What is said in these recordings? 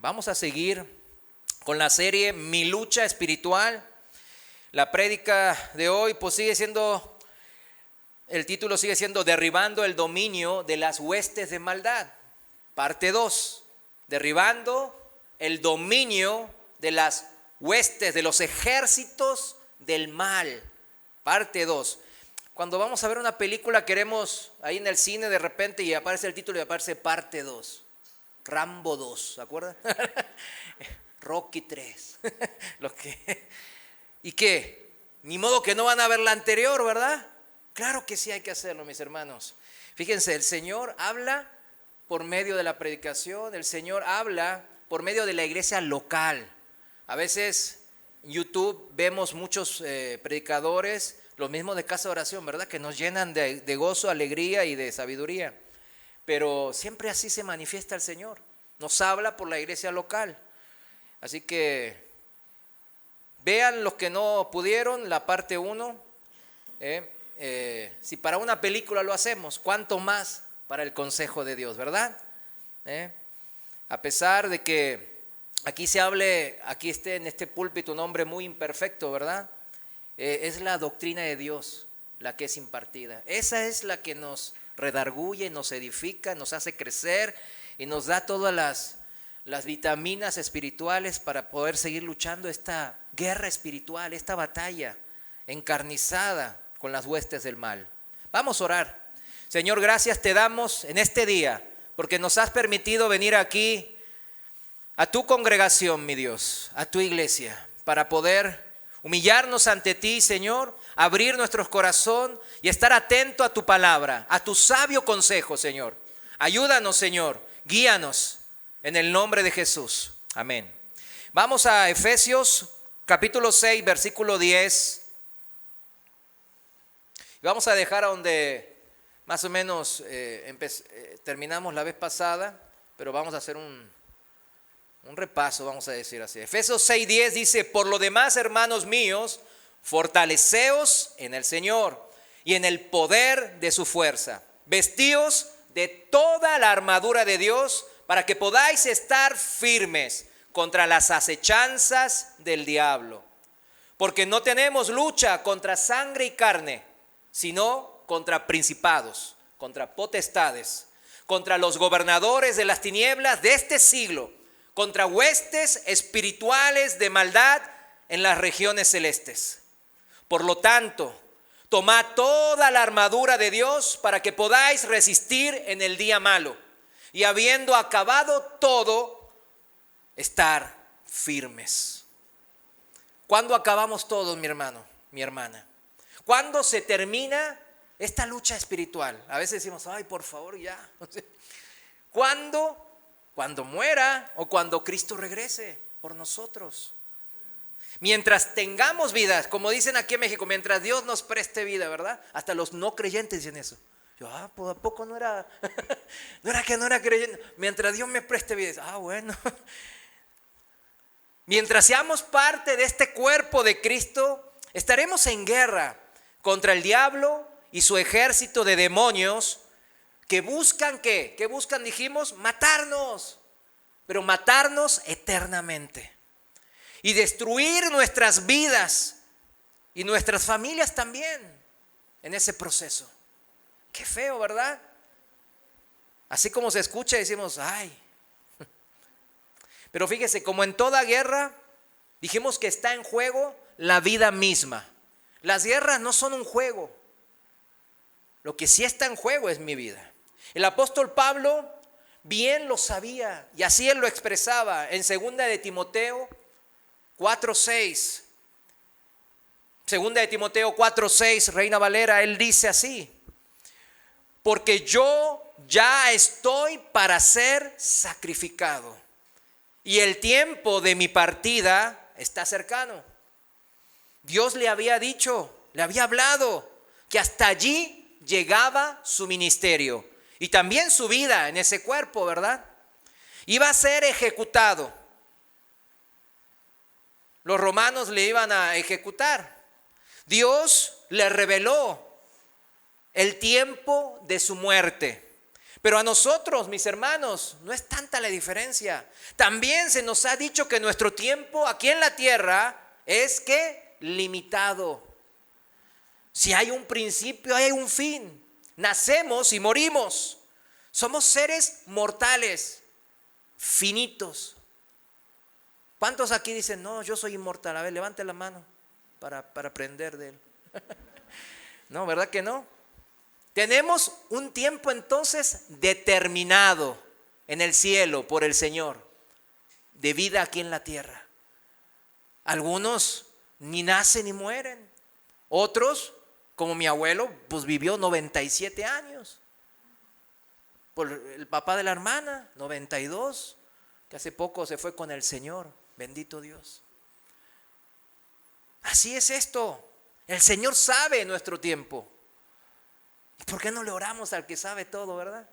Vamos a seguir con la serie Mi lucha espiritual. La prédica de hoy pues el título sigue siendo Derribando el dominio de las huestes de maldad. Parte 2, derribando el dominio de las huestes, de los ejércitos del mal. Parte 2. Cuando vamos a ver una película queremos ahí en el cine de repente y aparece el título y aparece parte 2. Rambo 2, ¿se acuerdan? Rocky 3. ¿Y qué? Ni modo que no van a ver la anterior, ¿verdad? Claro que sí hay que hacerlo, mis hermanos. Fíjense, el Señor habla por medio de la predicación, el Señor habla por medio de la iglesia local. A veces en YouTube vemos muchos predicadores, los mismos de casa de oración, ¿verdad? Que nos llenan de gozo, alegría y de sabiduría. Pero siempre así se manifiesta el Señor. Nos habla por la iglesia local. Así que vean los que no pudieron, la parte 1. Si para una película lo hacemos, ¿cuánto más para el consejo de Dios, verdad? A pesar de que aquí esté en este púlpito un hombre muy imperfecto, ¿verdad? Es la doctrina de Dios la que es impartida. Esa es la que nos redarguye, nos edifica, nos hace crecer y nos da todas las vitaminas espirituales para poder seguir luchando esta guerra espiritual, esta batalla encarnizada con las huestes del mal. Vamos a orar. Señor, gracias te damos en este día porque nos has permitido venir aquí a tu congregación, mi Dios, a tu iglesia, para poder humillarnos ante ti, Señor, abrir nuestro corazón y estar atento a tu palabra, a tu sabio consejo, Señor. Ayúdanos, Señor, guíanos en el nombre de Jesús. Amén. Vamos a Efesios capítulo 6, versículo 10. Vamos a dejar a donde más o menos terminamos la vez pasada, pero vamos a hacer un repaso, vamos a decir así. Efesios 6:10 dice: por lo demás, hermanos míos, fortaleceos en el Señor y en el poder de su fuerza. Vestíos de toda la armadura de Dios para que podáis estar firmes contra las acechanzas del diablo. Porque no tenemos lucha contra sangre y carne, sino contra principados, contra potestades, contra los gobernadores de las tinieblas de este siglo, contra huestes espirituales de maldad en las regiones celestes. Por lo tanto, tomad toda la armadura de Dios para que podáis resistir en el día malo y habiendo acabado todo, estar firmes. ¿Cuándo acabamos todos, mi hermano, mi hermana? ¿Cuándo se termina esta lucha espiritual? A veces decimos, ay, por favor, ya. ¿Cuándo? Cuando muera o cuando Cristo regrese por nosotros. Mientras tengamos vida, como dicen aquí en México, mientras Dios nos preste vida, ¿verdad? Hasta los no creyentes dicen eso. Yo, pues ¿a poco no era que no era creyente? Mientras Dios me preste vida, bueno. Mientras seamos parte de este cuerpo de Cristo, estaremos en guerra contra el diablo y su ejército de demonios que buscan, ¿qué? ¿Qué buscan? Dijimos, matarnos, pero matarnos eternamente y destruir nuestras vidas y nuestras familias también en ese proceso. Qué feo, ¿verdad? Así como se escucha decimos, ay. Pero fíjese, como en toda guerra, dijimos que está en juego la vida misma. Las guerras no son un juego. Lo que sí está en juego es mi vida. El apóstol Pablo bien lo sabía y así él lo expresaba en 2 de Timoteo 4:6. 2 de Timoteo 4:6, Reina Valera, él dice así: porque yo ya estoy para ser sacrificado y el tiempo de mi partida está cercano. Dios le había dicho, le había hablado que hasta allí llegaba su ministerio y también su vida en ese cuerpo, ¿verdad? Iba a ser ejecutado. Los romanos le iban a ejecutar. Dios le reveló el tiempo de su muerte. Pero a nosotros, mis hermanos, no es tanta la diferencia. También se nos ha dicho que nuestro tiempo aquí en la tierra es que limitado. Si hay un principio, hay un fin. Nacemos y morimos. Somos seres mortales, finitos. ¿Cuántos aquí dicen, no, yo soy inmortal? A ver, levante la mano para aprender de él. No, ¿verdad que no? Tenemos un tiempo entonces determinado en el cielo por el Señor, de vida aquí en la tierra. Algunos ni nacen ni mueren. Otros, como mi abuelo, pues vivió 97 años. Por el papá de la hermana, 92, que hace poco se fue con el Señor. Bendito Dios. Así es esto. El Señor sabe nuestro tiempo. ¿Por qué no le oramos al que sabe todo, verdad?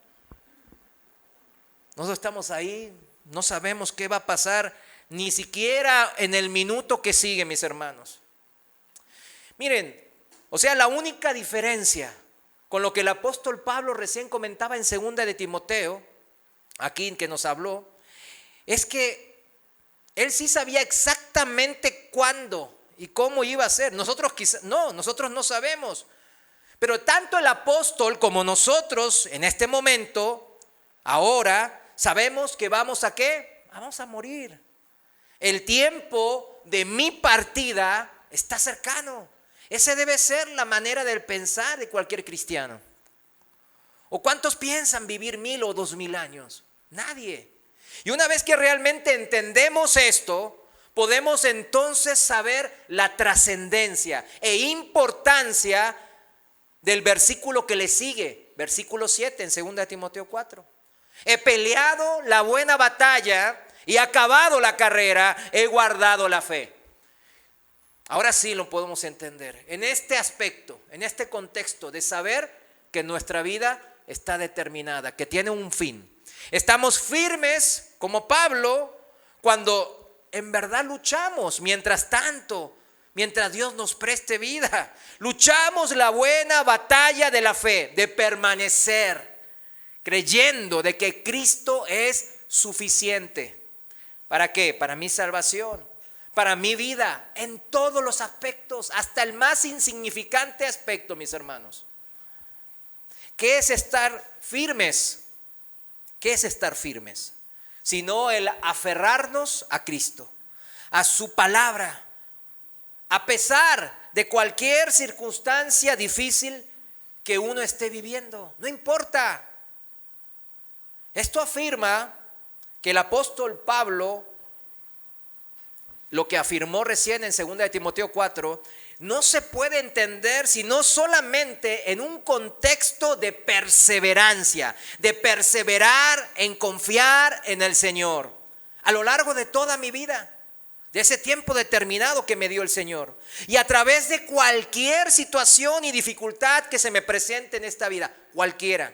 Nosotros estamos ahí, no sabemos qué va a pasar, ni siquiera en el minuto que sigue, mis hermanos. Miren, o sea, la única diferencia con lo que el apóstol Pablo recién comentaba en 2 de Timoteo, aquí que nos habló, es que él sí sabía exactamente cuándo y cómo iba a ser. Nosotros no sabemos. Pero tanto el apóstol como nosotros en este momento, ahora, sabemos que vamos a ¿qué? Vamos a morir. El tiempo de mi partida está cercano. Esa debe ser la manera de pensar de cualquier cristiano. ¿O cuántos piensan vivir 1000 o 2000 años? Nadie. Y una vez que realmente entendemos esto, podemos entonces saber la trascendencia e importancia del versículo que le sigue, versículo 7 en 2 de Timoteo 4. He peleado la buena batalla y acabado la carrera, he guardado la fe. Ahora sí lo podemos entender. En este aspecto, en este contexto de saber que nuestra vida está determinada, que tiene un fin. Estamos firmes como Pablo cuando en verdad luchamos. Mientras tanto, mientras Dios nos preste vida, luchamos la buena batalla de la fe, de permanecer creyendo de que Cristo es suficiente. ¿Para qué? Para mi salvación, para mi vida, en todos los aspectos, hasta el más insignificante aspecto, mis hermanos. ¿Qué es estar firmes? ¿Qué es estar firmes? Sino el aferrarnos a Cristo, a su palabra, a pesar de cualquier circunstancia difícil que uno esté viviendo. No importa. Esto afirma que el apóstol Pablo, lo que afirmó recién en 2 de Timoteo 4, no se puede entender sino solamente en un contexto de perseverancia, de perseverar en confiar en el Señor a lo largo de toda mi vida, de ese tiempo determinado que me dio el Señor, y a través de cualquier situación y dificultad que se me presente en esta vida, cualquiera.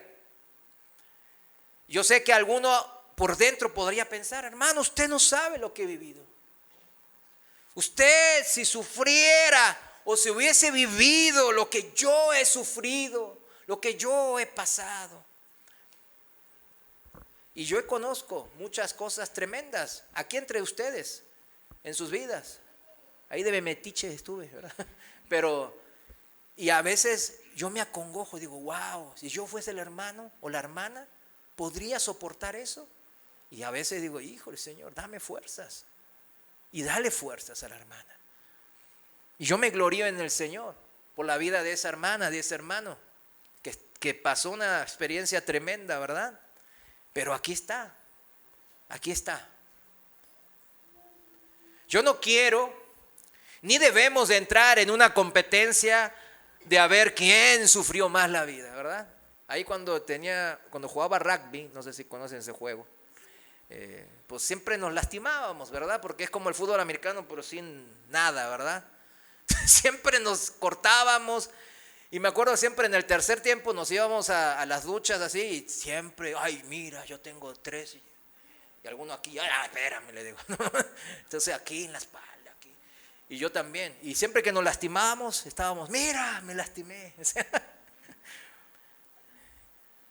Yo sé que alguno por dentro podría pensar, hermano, usted no sabe lo que he vivido. Usted, si sufriera o si hubiese vivido lo que yo he sufrido, lo que yo he pasado. Y yo conozco muchas cosas tremendas aquí entre ustedes, en sus vidas. Ahí de metiche estuve, ¿verdad? Pero, y a veces yo me acongojo y digo, wow, si yo fuese el hermano o la hermana, ¿podría soportar eso? Y a veces digo, híjole, Señor, dame fuerzas. Y dale fuerzas a la hermana. Y yo me glorío en el Señor por la vida de esa hermana, de ese hermano, que pasó una experiencia tremenda, ¿verdad? Pero aquí está, aquí está. Yo no quiero, ni debemos de entrar en una competencia de a ver quién sufrió más la vida, ¿verdad? Ahí cuando jugaba rugby, no sé si conocen ese juego, pues siempre nos lastimábamos, ¿verdad? Porque es como el fútbol americano, pero sin nada, ¿verdad? Siempre nos cortábamos. Y me acuerdo siempre en el tercer tiempo nos íbamos a las duchas así y siempre, ay, mira, yo tengo 3. Y alguno aquí, ay, espérame, le digo. Entonces aquí en la espalda, aquí. Y yo también. Y siempre que nos lastimábamos, estábamos, mira, me lastimé.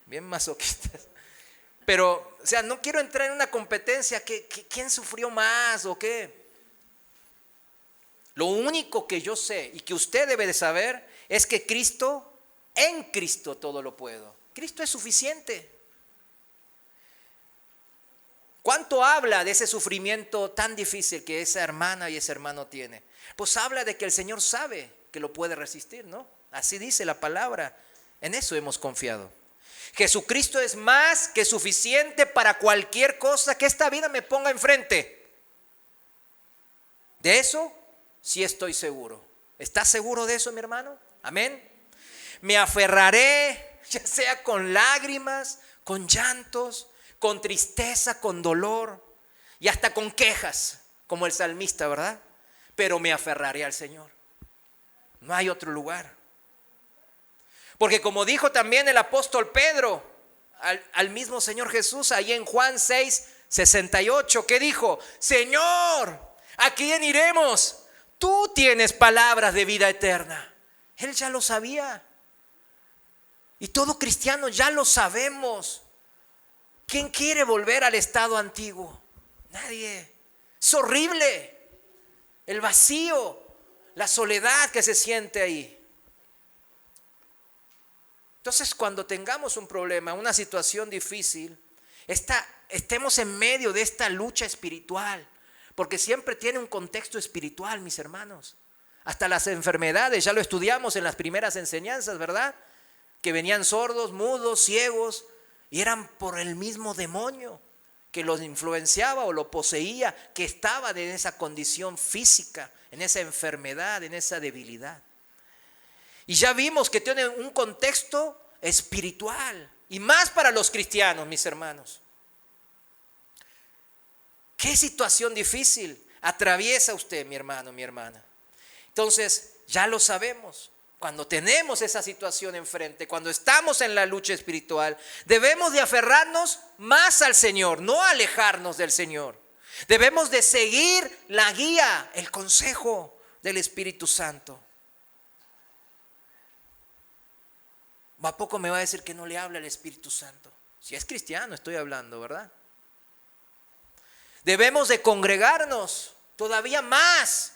Bien masoquistas. Pero, o sea, no quiero entrar en una competencia, ¿quién sufrió más o qué? Lo único que yo sé y que usted debe de saber es que en Cristo todo lo puedo. Cristo es suficiente. ¿Cuánto habla de ese sufrimiento tan difícil que esa hermana y ese hermano tiene? Pues habla de que el Señor sabe que lo puede resistir, ¿no? Así dice la palabra. En eso hemos confiado. Jesucristo es más que suficiente para cualquier cosa que esta vida me ponga enfrente. De eso sí estoy seguro. ¿Estás seguro de eso, mi hermano? Amén. Me aferraré, ya sea con lágrimas, con llantos, con tristeza, con dolor y hasta con quejas, como el salmista, ¿verdad? Pero me aferraré al Señor. No hay otro lugar. Porque como dijo también el apóstol Pedro al mismo Señor Jesús, ahí en Juan 6:68, ¿qué dijo? Señor, ¿a quién iremos? Tú tienes palabras de vida eterna. Él ya lo sabía. Y todo cristiano ya lo sabemos. ¿Quién quiere volver al estado antiguo? Nadie. Es horrible. El vacío, la soledad que se siente ahí. Entonces, cuando tengamos un problema, una situación difícil, estemos en medio de esta lucha espiritual, porque siempre tiene un contexto espiritual, mis hermanos. Hasta las enfermedades, ya lo estudiamos en las primeras enseñanzas, ¿verdad? Que venían sordos, mudos, ciegos, y eran por el mismo demonio que los influenciaba o lo poseía, que estaba en esa condición física, en esa enfermedad, en esa debilidad. Y ya vimos que tiene un contexto espiritual, y más para los cristianos, mis hermanos. ¿Qué situación difícil atraviesa usted, mi hermano, mi hermana? Entonces, ya lo sabemos. Cuando tenemos esa situación enfrente, cuando estamos en la lucha espiritual, debemos de aferrarnos más al Señor, no alejarnos del Señor. Debemos de seguir la guía, el consejo del Espíritu Santo. ¿A poco me va a decir que no le habla el Espíritu Santo? Si es cristiano estoy hablando, ¿verdad? Debemos de congregarnos todavía más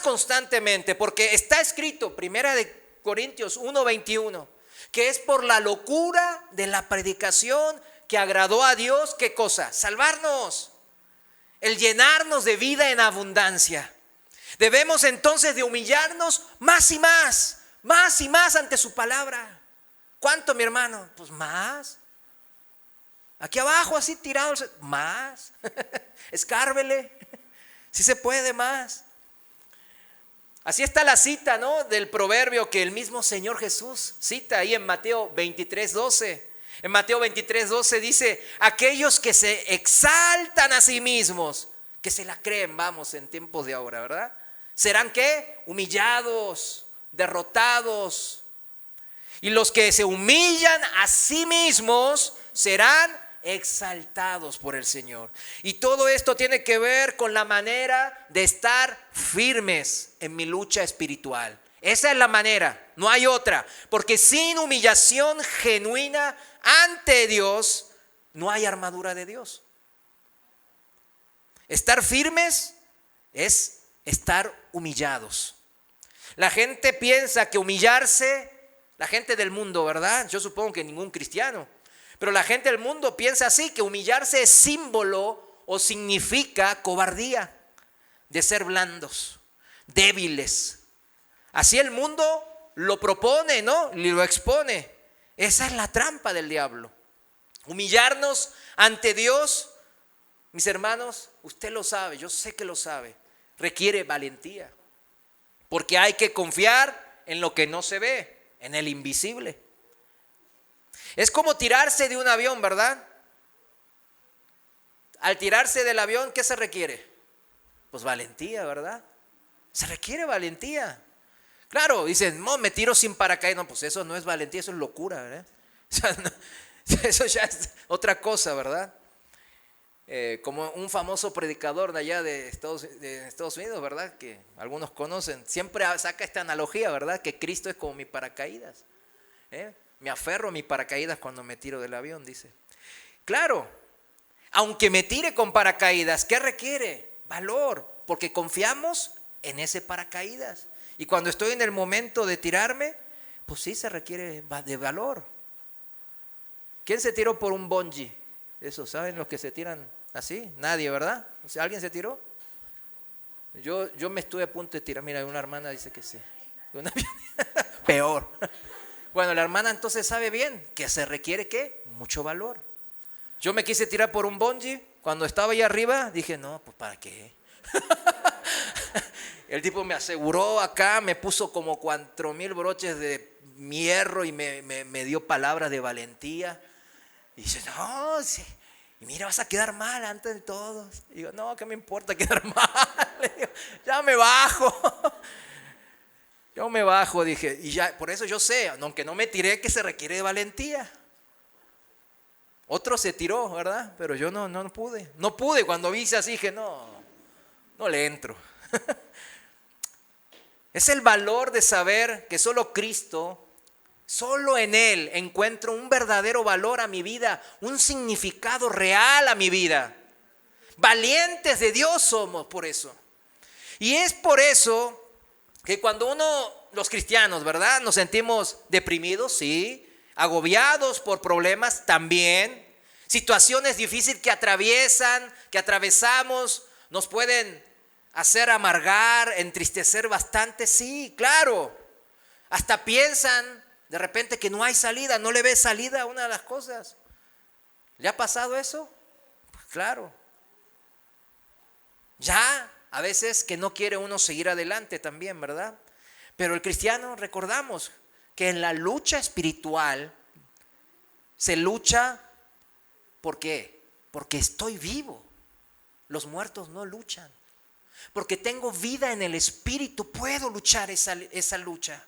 constantemente, porque está escrito, 1 Corintios 1:21, que es por la locura de la predicación que agradó a Dios, ¿qué cosa? Salvarnos, el llenarnos de vida en abundancia. Debemos entonces de humillarnos más y más ante su palabra. ¿Cuánto, mi hermano? Pues más. Aquí abajo, así tirado, más. Escárvele. Si se puede más. Así está la cita, ¿no? Del proverbio que el mismo Señor Jesús cita ahí en Mateo 23:12. En Mateo 23:12 dice: aquellos que se exaltan a sí mismos, que se la creen, vamos, en tiempos de ahora, ¿verdad? ¿Serán qué? Humillados, derrotados. Y los que se humillan a sí mismos serán exaltados por el Señor. Y todo esto tiene que ver con la manera de estar firmes en mi lucha espiritual. Esa es la manera, no hay otra. Porque sin humillación genuina ante Dios, no hay armadura de Dios. Estar firmes es estar humillados. La gente piensa que humillarse, la gente del mundo, ¿verdad? Yo supongo que ningún cristiano. Pero la gente del mundo piensa así, que humillarse es símbolo o significa cobardía, de ser blandos, débiles. Así el mundo lo propone, ¿no? Y lo expone. Esa es la trampa del diablo. Humillarnos ante Dios, mis hermanos, usted lo sabe, yo sé que lo sabe, requiere valentía. Porque hay que confiar en lo que no se ve, en el invisible. Es como tirarse de un avión, ¿verdad? Al tirarse del avión, ¿qué se requiere? Pues valentía, ¿verdad? Se requiere valentía. Claro, dicen, no, me tiro sin paracaídas. No, pues eso no es valentía, eso es locura, ¿verdad? O sea, no, eso ya es otra cosa, ¿verdad? Como un famoso predicador de allá de Estados Unidos, ¿verdad? Que algunos conocen, siempre saca esta analogía, ¿verdad? Que Cristo es como mi paracaídas. Me aferro a mi paracaídas cuando me tiro del avión, dice. Claro, aunque me tire con paracaídas, ¿qué requiere? Valor, porque confiamos en ese paracaídas. Y cuando estoy en el momento de tirarme, pues sí se requiere de valor. ¿Quién se tiró por un bungee? Eso, ¿saben los que se tiran así? Nadie, ¿verdad? O sea, ¿alguien se tiró? Yo me estuve a punto de tirar. Mira, una hermana dice que sí. Peor. Bueno, la hermana entonces sabe bien que se requiere, ¿qué? Mucho valor. Yo me quise tirar por un bungee. Cuando estaba ahí arriba, dije, no, pues ¿para qué? El tipo me aseguró acá, me puso como 4,000 broches de hierro y me dio palabras de valentía. Y dice, no, sí. Y mira, vas a quedar mal antes de todos. Y digo, no, ¿qué me importa quedar mal? Le digo, ya me bajo. Yo me bajo, dije. Y ya, por eso yo sé, aunque no me tiré, que se requiere de valentía. Otro se tiró, ¿verdad? Pero yo no pude. No pude, cuando vi así dije, no le entro. Es el valor de saber que solo Cristo, solo en Él encuentro un verdadero valor a mi vida, un significado real a mi vida. Valientes de Dios somos por eso. Y es por eso que cuando los cristianos, ¿verdad? Nos sentimos deprimidos, sí, agobiados por problemas también, situaciones difíciles que atravesamos, nos pueden hacer amargar, entristecer bastante, sí, claro. Hasta piensan de repente que no hay salida, no le ves salida a una de las cosas. ¿Le ha pasado eso? Pues claro. Ya, a veces que no quiere uno seguir adelante también, ¿verdad? Pero el cristiano, recordamos que en la lucha espiritual se lucha, ¿por qué? Porque estoy vivo. Los muertos no luchan. Porque tengo vida en el espíritu, puedo luchar esa lucha.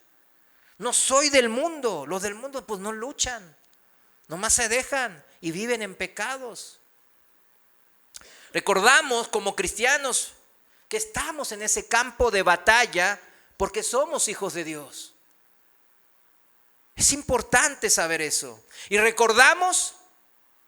No soy del mundo, los del mundo pues no luchan, nomás se dejan y viven en pecados. Recordamos como cristianos que estamos en ese campo de batalla porque somos hijos de Dios. Es importante saber eso. Y recordamos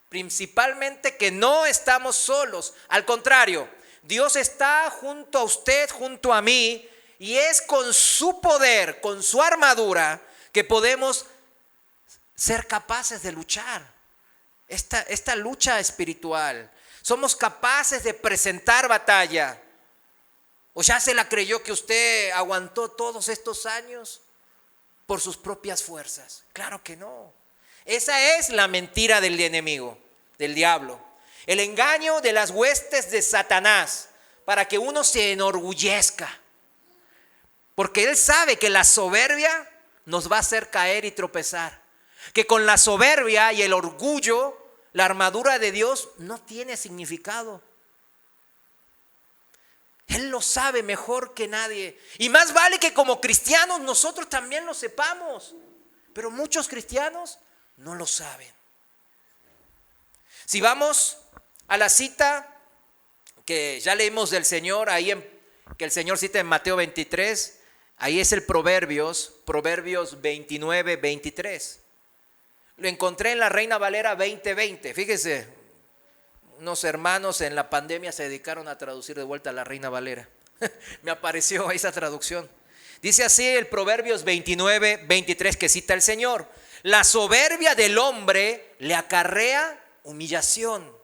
principalmente que no estamos solos, al contrario, Dios está junto a usted, junto a mí, y es con su poder, con su armadura, que podemos ser capaces de luchar esta lucha espiritual. Somos capaces de presentar batalla. ¿O ya se la creyó que usted aguantó todos estos años por sus propias fuerzas? Claro que no. Esa es la mentira del enemigo, del diablo. El engaño de las huestes de Satanás para que uno se enorgullezca. Porque él sabe que la soberbia nos va a hacer caer y tropezar. Que con la soberbia y el orgullo, la armadura de Dios no tiene significado. Él lo sabe mejor que nadie. Y más vale que como cristianos nosotros también lo sepamos. Pero muchos cristianos no lo saben. Si vamos a la cita que ya leímos del Señor, que el Señor cita en Mateo 23, ahí es el Proverbios 29, 23. Lo encontré en la Reina Valera 2020. Fíjese, unos hermanos en la pandemia se dedicaron a traducir de vuelta a la Reina Valera. Me apareció esa traducción. Dice así el Proverbios 29, 23 que cita el Señor. La soberbia del hombre le acarrea humillación,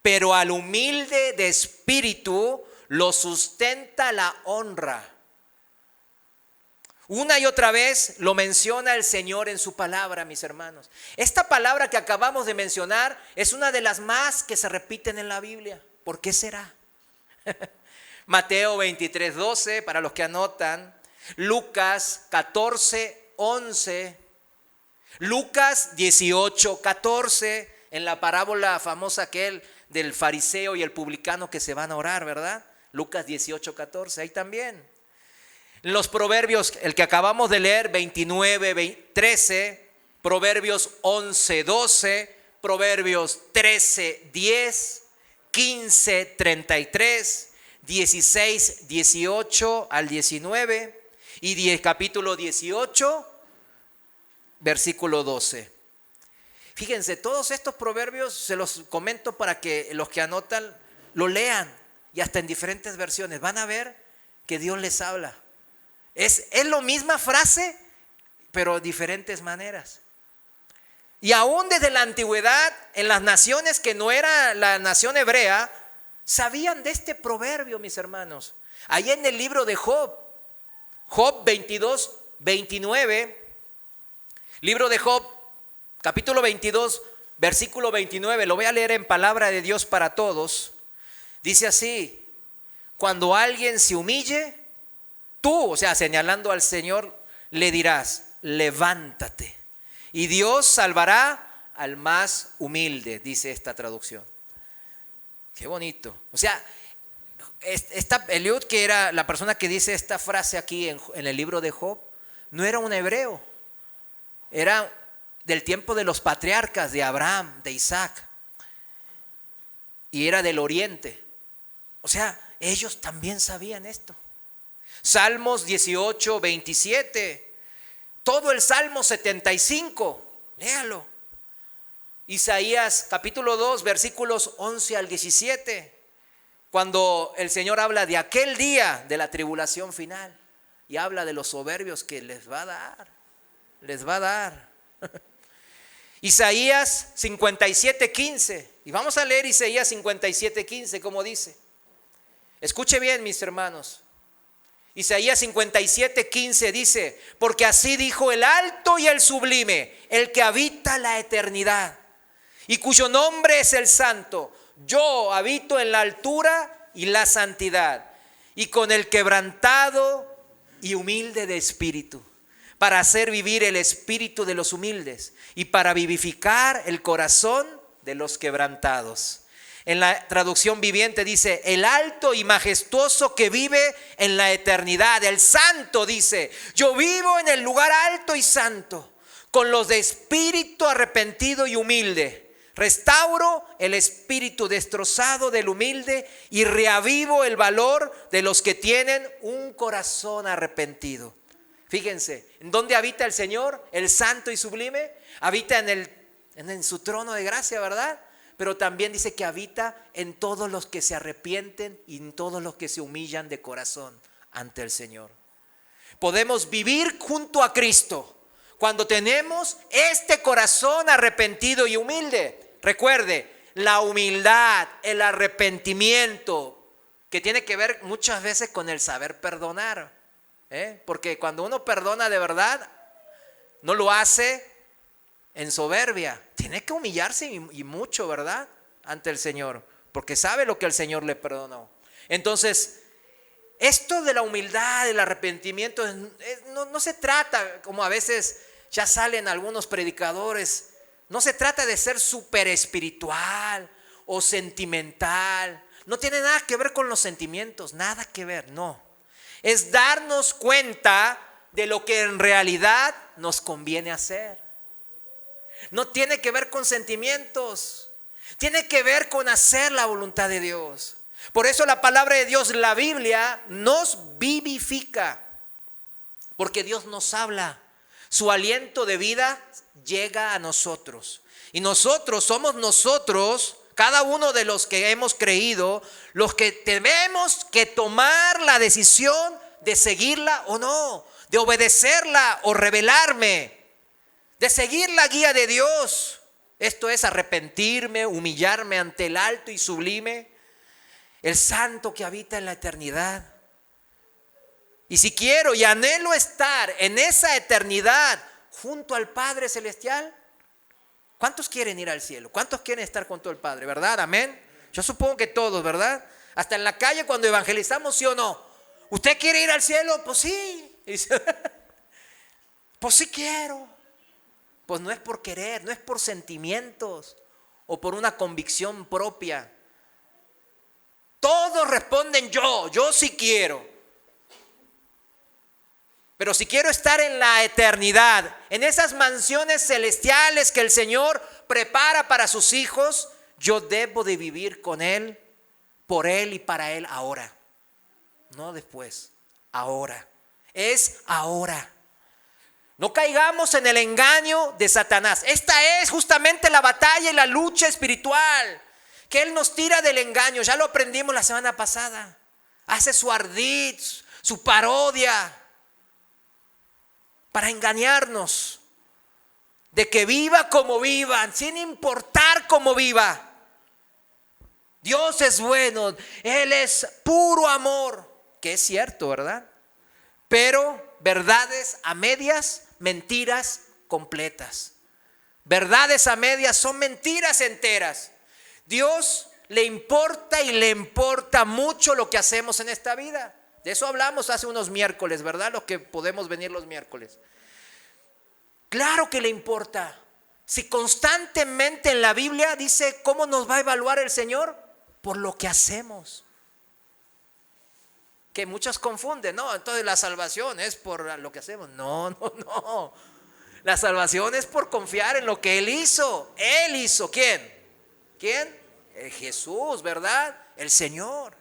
pero al humilde de espíritu lo sustenta la honra. Una y otra vez lo menciona el Señor en su palabra, mis hermanos. Esta palabra que acabamos de mencionar es una de las más que se repiten en la Biblia. ¿Por qué será? Mateo 23, 12, para los que anotan. Lucas 14, 11. Lucas 18, 14. En la parábola famosa aquel del fariseo y el publicano que se van a orar, ¿verdad? Lucas 18, 14. Ahí también. Los proverbios, el que acabamos de leer, 29, 13, Proverbios 11, 12, Proverbios 13, 10, 15, 33, 16, 18 al 19 y capítulo 18, versículo 12. Fíjense, todos estos proverbios se los comento para que los que anotan lo lean y hasta en diferentes versiones. Van a ver que Dios les habla. Es la misma frase, pero diferentes maneras. Y aún desde la antigüedad, en las naciones que no era la nación hebrea, sabían de este proverbio, mis hermanos. Ahí en el libro de Job 22, 29, libro de Job, capítulo 22, versículo 29, lo voy a leer en palabra de Dios para todos. Dice así: cuando alguien se humille, tú, o sea, señalando al Señor, le dirás: levántate, y Dios salvará al más humilde, dice esta traducción. Qué bonito. O sea, Eliud, que era la persona que dice esta frase aquí en el libro de Job, no era un hebreo, era del tiempo de los patriarcas, de Abraham, de Isaac, y era del oriente. O sea, ellos también sabían esto. Salmos 18, 27, todo el Salmo 75, léalo. Isaías capítulo 2, versículos 11 al 17, cuando el Señor habla de aquel día de la tribulación final y habla de los soberbios que les va a dar. Isaías 57, 15, y vamos a leer Isaías 57, 15, como dice. Escuche bien, mis hermanos. Isaías 57, 15 dice: porque así dijo el alto y el sublime, el que habita la eternidad, y cuyo nombre es el Santo. Yo habito en la altura y la santidad, y con el quebrantado y humilde de espíritu, para hacer vivir el espíritu de los humildes y para vivificar el corazón de los quebrantados. En la traducción viviente dice: el alto y majestuoso que vive en la eternidad. El santo dice: yo vivo en el lugar alto y santo, con los de espíritu arrepentido y humilde. Restauro el espíritu destrozado del humilde y reavivo el valor de los que tienen un corazón arrepentido. Fíjense, ¿en dónde habita el Señor, el santo y sublime? Habita en su trono de gracia, ¿verdad? Pero también dice que habita en todos los que se arrepienten y en todos los que se humillan de corazón ante el Señor. Podemos vivir junto a Cristo cuando tenemos este corazón arrepentido y humilde. Recuerde, la humildad, el arrepentimiento, que tiene que ver muchas veces con el saber perdonar. Porque cuando uno perdona de verdad, no lo hace en soberbia. Tiene que humillarse y mucho, ¿verdad? Ante el Señor, porque sabe lo que el Señor le perdonó. Entonces, esto de la humildad, del arrepentimiento, no se trata, como a veces ya salen algunos predicadores, no se trata de ser súper espiritual o sentimental. No tiene nada que ver con los sentimientos, nada que ver, no. Es darnos cuenta de lo que en realidad nos conviene hacer. No tiene que ver con sentimientos, tiene que ver con hacer la voluntad de Dios. Por eso la palabra de Dios, la Biblia, nos vivifica, porque Dios nos habla. Su aliento de vida llega a nosotros. Y nosotros somos cada uno de los que hemos creído, los que tenemos que tomar la decisión de seguirla o no, de obedecerla o rebelarme, de seguir la guía de Dios. Esto es arrepentirme, humillarme ante el alto y sublime, el santo que habita en la eternidad. Y si quiero y anhelo estar en esa eternidad junto al Padre Celestial, ¿cuántos quieren ir al cielo? ¿Cuántos quieren estar junto al Padre? ¿Verdad? Amén. Yo supongo que todos, ¿verdad? Hasta en la calle cuando evangelizamos, ¿sí o no? ¿Usted quiere ir al cielo? Pues sí. Pues sí quiero. Pues no es por querer, no es por sentimientos o por una convicción propia. Todos responden yo sí quiero. Pero si quiero estar en la eternidad, en esas mansiones celestiales que el Señor prepara para sus hijos, yo debo de vivir con Él, por Él y para Él ahora. No después, ahora. Es ahora. No caigamos en el engaño de Satanás. Esta es justamente la batalla y la lucha espiritual, que él nos tira del engaño. Ya lo aprendimos la semana pasada. Hace su ardid, su parodia, para engañarnos de que viva como vivan, sin importar cómo viva. Dios es bueno, Él es puro amor, que es cierto, ¿verdad? Pero verdades a medias, mentiras completas. Verdades a medias son mentiras enteras. Dios le importa y le importa mucho lo que hacemos en esta vida. De eso hablamos hace unos miércoles, ¿verdad? Los que podemos venir los miércoles. Claro que le importa. Si constantemente en la Biblia dice cómo nos va a evaluar el Señor, por lo que hacemos. Que muchos confunden, no, entonces la salvación es por lo que hacemos. No. La salvación es por confiar en lo que Él hizo. Él hizo, ¿quién? Jesús, ¿verdad? El Señor.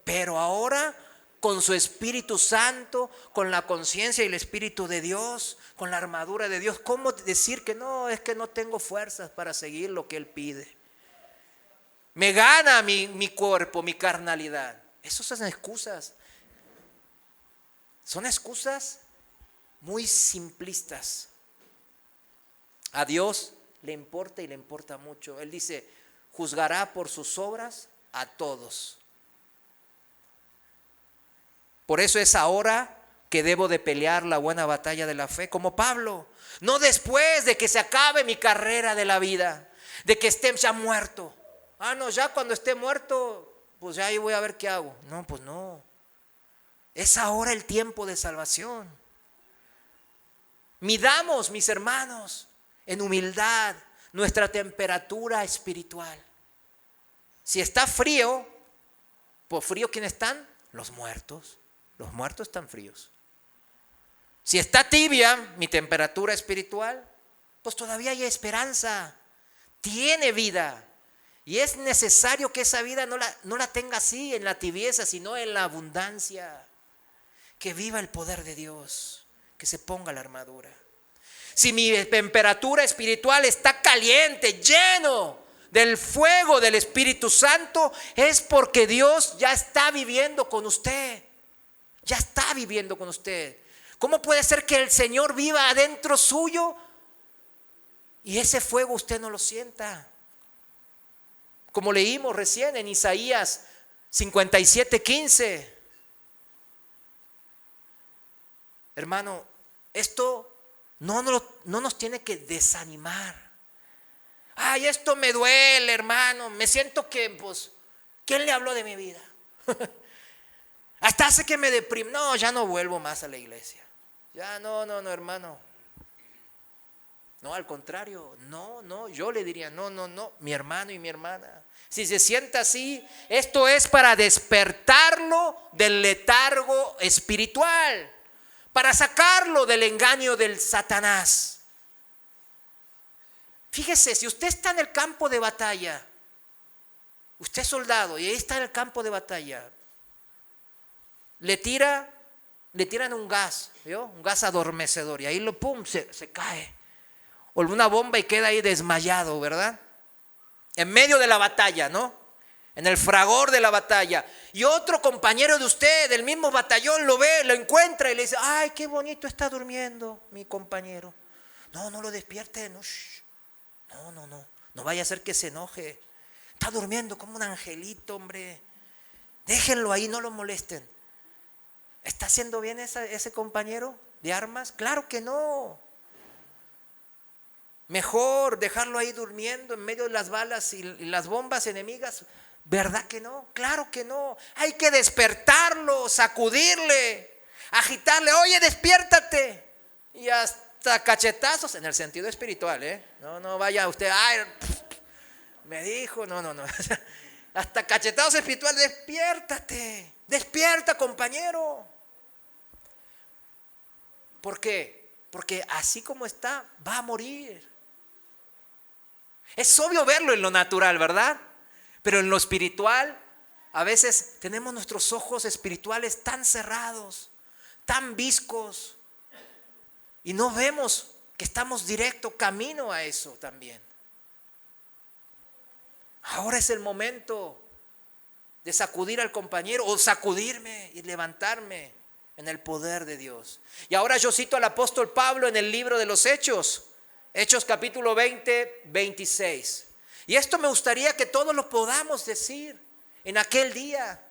Pero ahora, con su Espíritu Santo, con la conciencia y el Espíritu de Dios, con la armadura de Dios, ¿cómo decir que no? Es que no tengo fuerzas para seguir lo que Él pide. Me gana mi cuerpo, mi carnalidad. Esas son excusas. Son excusas muy simplistas. A Dios le importa y le importa mucho. Él dice, juzgará por sus obras a todos. Por eso es ahora que debo de pelear la buena batalla de la fe, como Pablo. No después de que se acabe mi carrera de la vida, de que esté ya muerto. No, ya cuando esté muerto, pues ya ahí voy a ver qué hago. No, pues no. Es ahora el tiempo de salvación. Midamos, mis hermanos, en humildad nuestra temperatura espiritual. Si está frío, ¿por frío quién están? Los muertos. Los muertos están fríos. Si está tibia mi temperatura espiritual, pues todavía hay esperanza. Tiene vida. Y es necesario que esa vida no la tenga así en la tibieza, sino en la abundancia. Que viva el poder de Dios, que se ponga la armadura. Si mi temperatura espiritual está caliente, lleno del fuego del Espíritu Santo, es porque Dios ya está viviendo con usted. Ya está viviendo con usted. ¿Cómo puede ser que el Señor viva adentro suyo y ese fuego usted no lo sienta? Como leímos recién en Isaías 57:15. Hermano, esto no nos tiene que desanimar. Ay, esto me duele, hermano. Me siento que, pues, ¿quién le habló de mi vida? Hasta hace que me deprime. No, ya no vuelvo más a la iglesia. Ya no, hermano. No, al contrario, no, yo le diría, no, mi hermano y mi hermana. Si se sienta así, esto es para despertarlo del letargo espiritual, para sacarlo del engaño del Satanás. Fíjese, si usted está en el campo de batalla, usted es soldado y ahí está en el campo de batalla, le tiran un gas, ¿vio? Un gas adormecedor y ahí se cae. O una bomba y queda ahí desmayado, ¿verdad? En medio de la batalla, ¿no? En el fragor de la batalla. Y otro compañero de usted, del mismo batallón, lo ve, lo encuentra y le dice, ay, qué bonito está durmiendo mi compañero. No lo despierte, no vaya a ser que se enoje. Está durmiendo como un angelito, hombre. Déjenlo ahí, no lo molesten. ¿Está haciendo bien ese compañero de armas? Claro que no. Mejor dejarlo ahí durmiendo en medio de las balas y las bombas enemigas. ¿Verdad que no? Claro que no. Hay que despertarlo, sacudirle, agitarle. Oye, despiértate. Y hasta cachetazos en el sentido espiritual, ¿eh? No vaya usted, ay, me dijo, no. Hasta cachetazos espirituales, despiértate. Despierta, compañero. ¿Por qué? Porque así como está, va a morir. Es obvio verlo en lo natural, ¿verdad? Pero en lo espiritual, a veces tenemos nuestros ojos espirituales tan cerrados, tan viscos, Y no vemos que estamos directo camino a eso también. Ahora es el momento de sacudir al compañero o sacudirme y levantarme en el poder de Dios. Y ahora yo cito al apóstol Pablo en el libro de los Hechos, Hechos capítulo 20, 26. Y esto me gustaría que todos lo podamos decir en aquel día.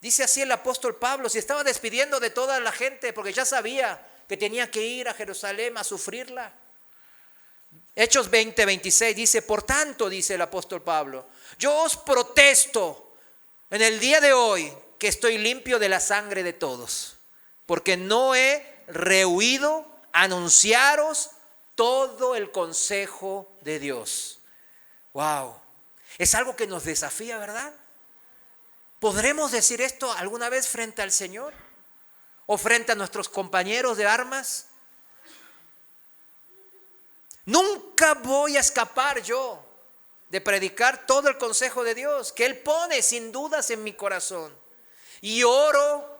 Dice así el apóstol Pablo, se estaba despidiendo de toda la gente porque ya sabía que tenía que ir a Jerusalén a sufrirla. Hechos 20, 26 dice, por tanto, dice el apóstol Pablo, yo os protesto en el día de hoy que estoy limpio de la sangre de todos, porque no he rehuido anunciaros todo el consejo de Dios. Wow, es algo que nos desafía, ¿verdad? ¿Podremos decir esto alguna vez frente al Señor? ¿O frente a nuestros compañeros de armas? Nunca voy a escapar yo de predicar todo el consejo de Dios que Él pone sin dudas en mi corazón. Y oro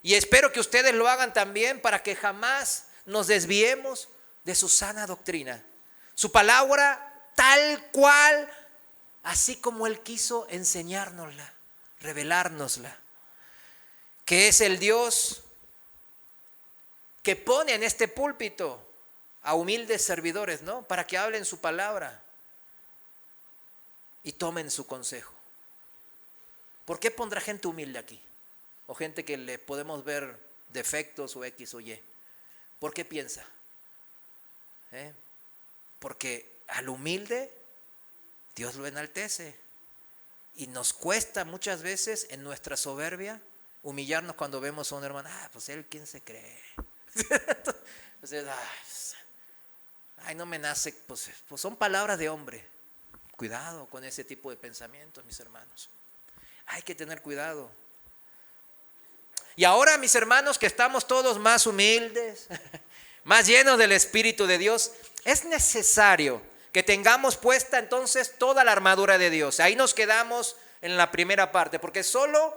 y espero que ustedes lo hagan también para que jamás nos desviemos de su sana doctrina. Su palabra tal cual, así como Él quiso enseñárnosla, revelárnosla. Que es el Dios que pone en este púlpito a humildes servidores, ¿no? Para que hablen su palabra y tomen su consejo. ¿Por qué pondrá gente humilde aquí? O gente que le podemos ver defectos o X o Y. ¿Por qué piensa? Porque al humilde Dios lo enaltece. Y nos cuesta muchas veces en nuestra soberbia humillarnos cuando vemos a un hermano. Pues él, ¿quién se cree? Entonces, no me nace. Pues son palabras de hombre. Cuidado con ese tipo de pensamientos, mis hermanos. Hay que tener cuidado. Y ahora, mis hermanos, que estamos todos más humildes, más llenos del Espíritu de Dios, es necesario que tengamos puesta entonces toda la armadura de Dios. Ahí nos quedamos en la primera parte, porque solo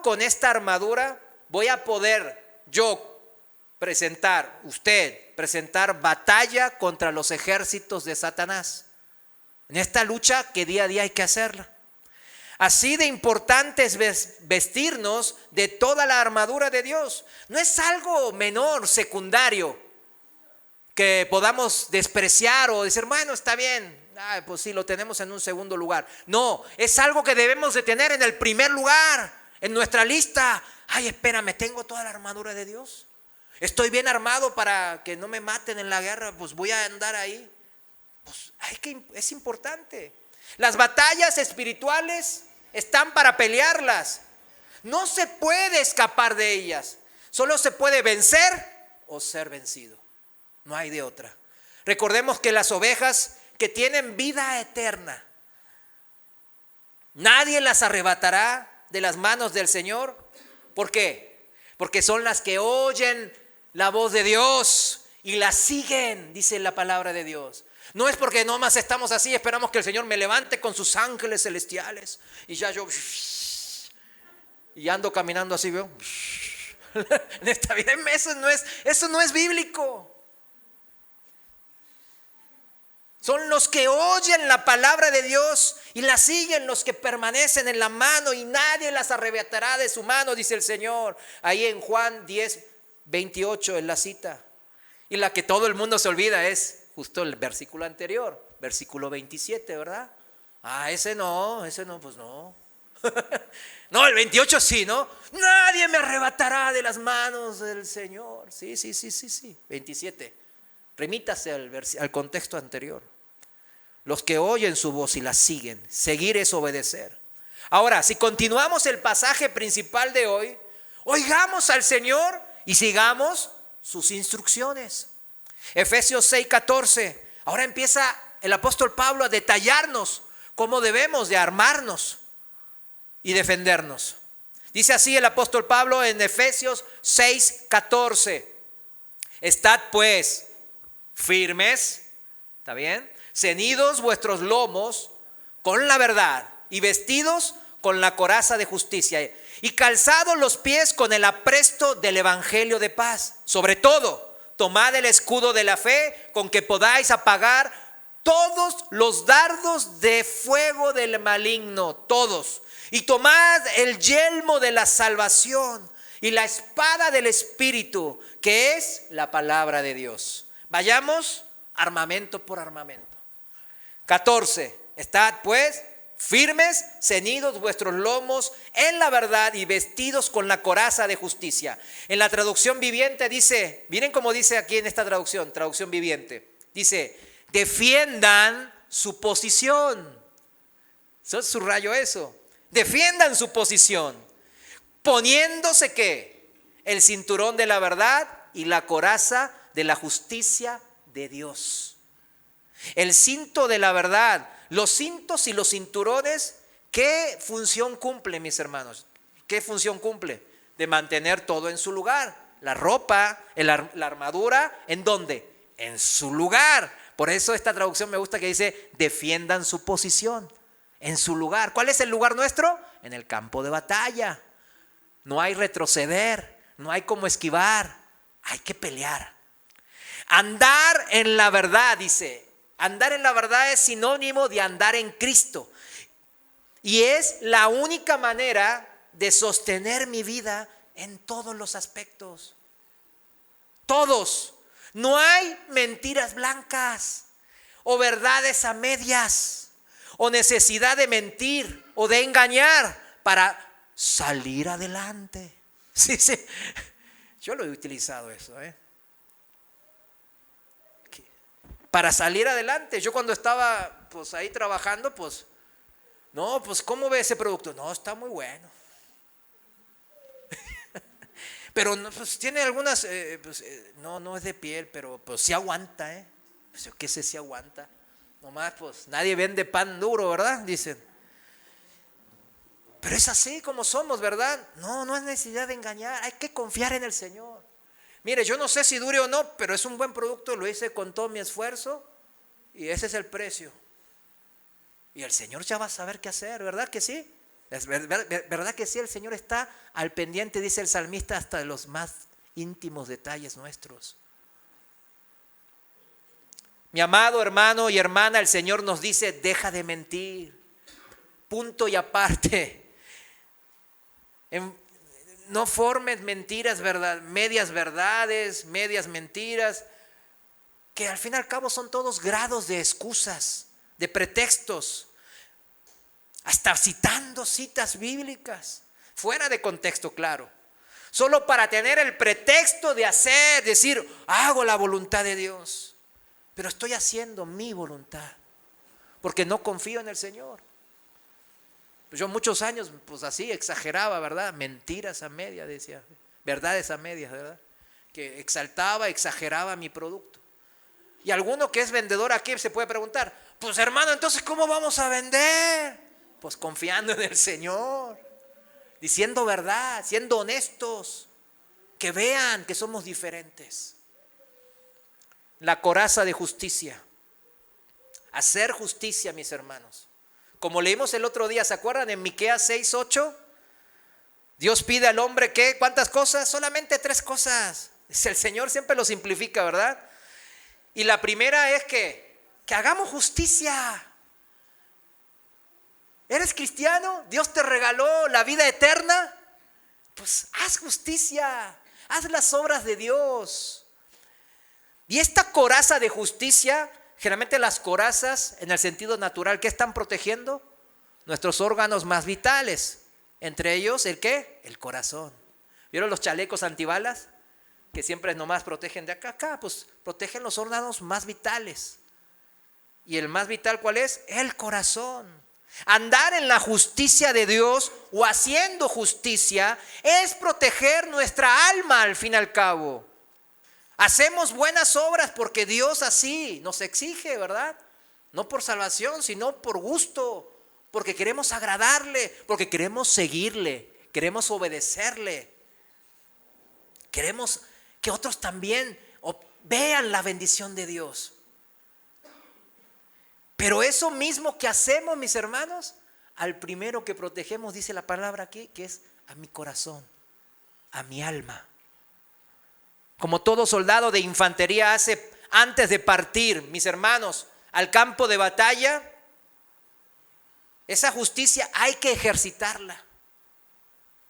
con esta armadura voy a poder presentar batalla contra los ejércitos de Satanás. En esta lucha que día a día hay que hacerla. Así de importante es vestirnos de toda la armadura de Dios. No es algo menor, secundario, que podamos despreciar o decir, bueno, está bien, pues sí, lo tenemos en un segundo lugar. No, es algo que debemos de tener en el primer lugar, en nuestra lista. Espérame, ¿tengo toda la armadura de Dios? ¿Estoy bien armado para que no me maten en la guerra? Pues voy a andar ahí. Pues es importante. Las batallas espirituales están para pelearlas. No se puede escapar de ellas. Solo se puede vencer o ser vencido. No hay de otra. Recordemos que las ovejas que tienen vida eterna, nadie las arrebatará de las manos del Señor. ¿Por qué? Porque son las que oyen la voz de Dios y la siguen, dice la palabra de Dios. No es porque nomás estamos así, esperamos que el Señor me levante con sus ángeles celestiales y ya yo y ando caminando así, veo en esta vida. Eso no es bíblico. Son los que oyen la palabra de Dios y la siguen, los que permanecen en la mano y nadie las arrebatará de su mano, dice el Señor. Ahí en Juan 10, 28 es la cita. Y la que todo el mundo se olvida es justo el versículo anterior, versículo 27, ¿verdad? Ese no, pues no. No, el 28 sí, ¿no? Nadie me arrebatará de las manos del Señor. Sí. 27. Remítase al contexto anterior. Los que oyen su voz y la siguen. Seguir es obedecer. Ahora, si continuamos el pasaje principal de hoy, oigamos al Señor y sigamos sus instrucciones. Efesios 6:14. Ahora empieza el apóstol Pablo a detallarnos cómo debemos de armarnos y defendernos. Dice así el apóstol Pablo en Efesios 6:14. Estad pues firmes, ¿está bien? Ceñidos vuestros lomos con la verdad y vestidos con la coraza de justicia y calzados los pies con el apresto del evangelio de paz. Sobre todo, tomad el escudo de la fe con que podáis apagar todos los dardos de fuego del maligno, todos. Y tomad el yelmo de la salvación y la espada del Espíritu, que es la palabra de Dios. Vayamos armamento por armamento. 14. Estad pues firmes, ceñidos vuestros lomos en la verdad y vestidos con la coraza de justicia. En la traducción viviente dice, miren cómo dice aquí en esta traducción viviente. Dice, defiendan su posición. Subrayo eso. Defiendan su posición. Poniéndose ¿qué? El cinturón de la verdad y la coraza de la justicia de Dios. El cinto de la verdad. Los cintos y los cinturones, ¿qué función cumple, mis hermanos? ¿Qué función cumple? De mantener todo en su lugar. La ropa, la armadura, ¿en dónde? En su lugar. Por eso esta traducción me gusta que dice, defiendan su posición, en su lugar. ¿Cuál es el lugar nuestro? En el campo de batalla. No hay retroceder, no hay como esquivar, hay que pelear. Andar en la verdad, dice. Andar en la verdad es sinónimo de andar en Cristo. Y es la única manera de sostener mi vida en todos los aspectos. Todos. No hay mentiras blancas o verdades a medias o necesidad de mentir o de engañar para salir adelante. Sí. Yo lo he utilizado eso, para salir adelante. Yo cuando estaba pues ahí trabajando, pues no, pues ¿cómo ve ese producto? No, está muy bueno. Pero no, pues tiene algunas, no es de piel, pero pues sí aguanta, Pues yo qué sé si aguanta. Nomás pues nadie vende pan duro, ¿verdad? Dicen. Pero es así como somos, ¿verdad? No es necesidad de engañar, hay que confiar en el Señor. Mire, yo no sé si dure o no, pero es un buen producto, lo hice con todo mi esfuerzo y ese es el precio. Y el Señor ya va a saber qué hacer, ¿verdad que sí? ¿Verdad que sí? El Señor está al pendiente, dice el salmista, hasta de los más íntimos detalles nuestros. Mi amado hermano y hermana, el Señor nos dice, deja de mentir. Punto y aparte. No formes mentiras, medias verdades, medias mentiras, que al fin y al cabo son todos grados de excusas, de pretextos, hasta citando citas bíblicas, fuera de contexto, claro, solo para tener el pretexto de decir, hago la voluntad de Dios, pero estoy haciendo mi voluntad, porque no confío en el Señor. Yo muchos años, pues así, exageraba, ¿verdad? Mentiras a medias, decía. Verdades a medias, ¿verdad? Que exaltaba, exageraba mi producto. Y alguno que es vendedor aquí se puede preguntar, pues hermano, entonces ¿cómo vamos a vender? Pues confiando en el Señor, diciendo verdad, siendo honestos, que vean que somos diferentes. La coraza de justicia. Hacer justicia, mis hermanos. Como leímos el otro día, ¿se acuerdan? En Miqueas 6:8, Dios pide al hombre que, ¿cuántas cosas? Solamente 3 cosas. El Señor siempre lo simplifica, ¿verdad? Y la primera es que hagamos justicia. ¿Eres cristiano? Dios te regaló la vida eterna. Pues haz justicia, haz las obras de Dios. Y esta coraza de justicia, generalmente las corazas en el sentido natural, ¿qué están protegiendo? Nuestros órganos más vitales. Entre ellos, ¿el qué? El corazón. ¿Vieron los chalecos antibalas? Que siempre nomás protegen de acá a acá, pues protegen los órganos más vitales. ¿Y el más vital cuál es? El corazón. Andar en la justicia de Dios o haciendo justicia es proteger nuestra alma al fin y al cabo. Hacemos buenas obras porque Dios así nos exige, ¿verdad? No por salvación, sino por gusto, porque queremos agradarle, porque queremos seguirle, queremos obedecerle. Queremos que otros también vean la bendición de Dios. Pero eso mismo que hacemos, mis hermanos, al primero que protegemos, dice la palabra aquí, que es a mi corazón, a mi alma. Como todo soldado de infantería hace antes de partir, mis hermanos, al campo de batalla, esa justicia hay que ejercitarla.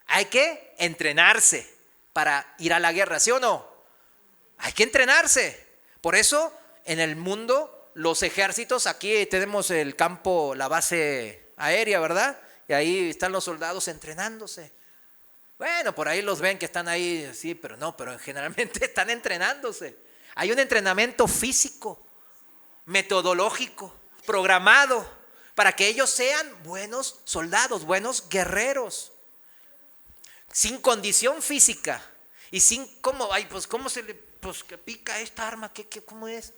Hay que entrenarse para ir a la guerra, ¿sí o no? Hay que entrenarse. Por eso en el mundo los ejércitos, aquí tenemos el campo, la base aérea, ¿verdad? Y ahí están los soldados entrenándose. Bueno, por ahí los ven que están ahí, sí, pero no, pero generalmente están entrenándose. Hay un entrenamiento físico, metodológico, programado, para que ellos sean buenos soldados, buenos guerreros. Sin condición física y sin, ¿cómo? Ay, pues, ¿cómo se le, pues, que pica esta arma? ¿Cómo es?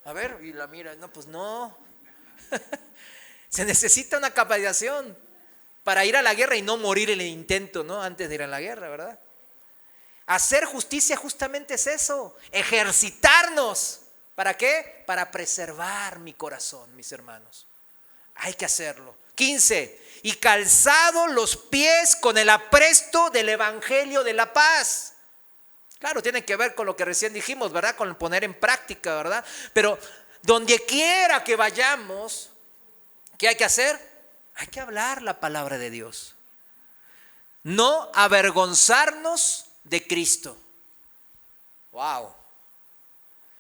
A ver, y la mira, no, pues no. Se necesita una capacitación para ir a la guerra y no morir en el intento, ¿no? Antes de ir a la guerra, ¿verdad? Hacer justicia justamente es eso, ejercitarnos. ¿Para qué? Para preservar mi corazón, mis hermanos. Hay que hacerlo. 15. Y calzado los pies con el apresto del evangelio de la paz. Claro, tiene que ver con lo que recién dijimos, ¿verdad? Con poner en práctica, ¿verdad? Pero donde quiera que vayamos, ¿qué hay que hacer? Hay que hablar la palabra de Dios. No avergonzarnos de Cristo. Wow.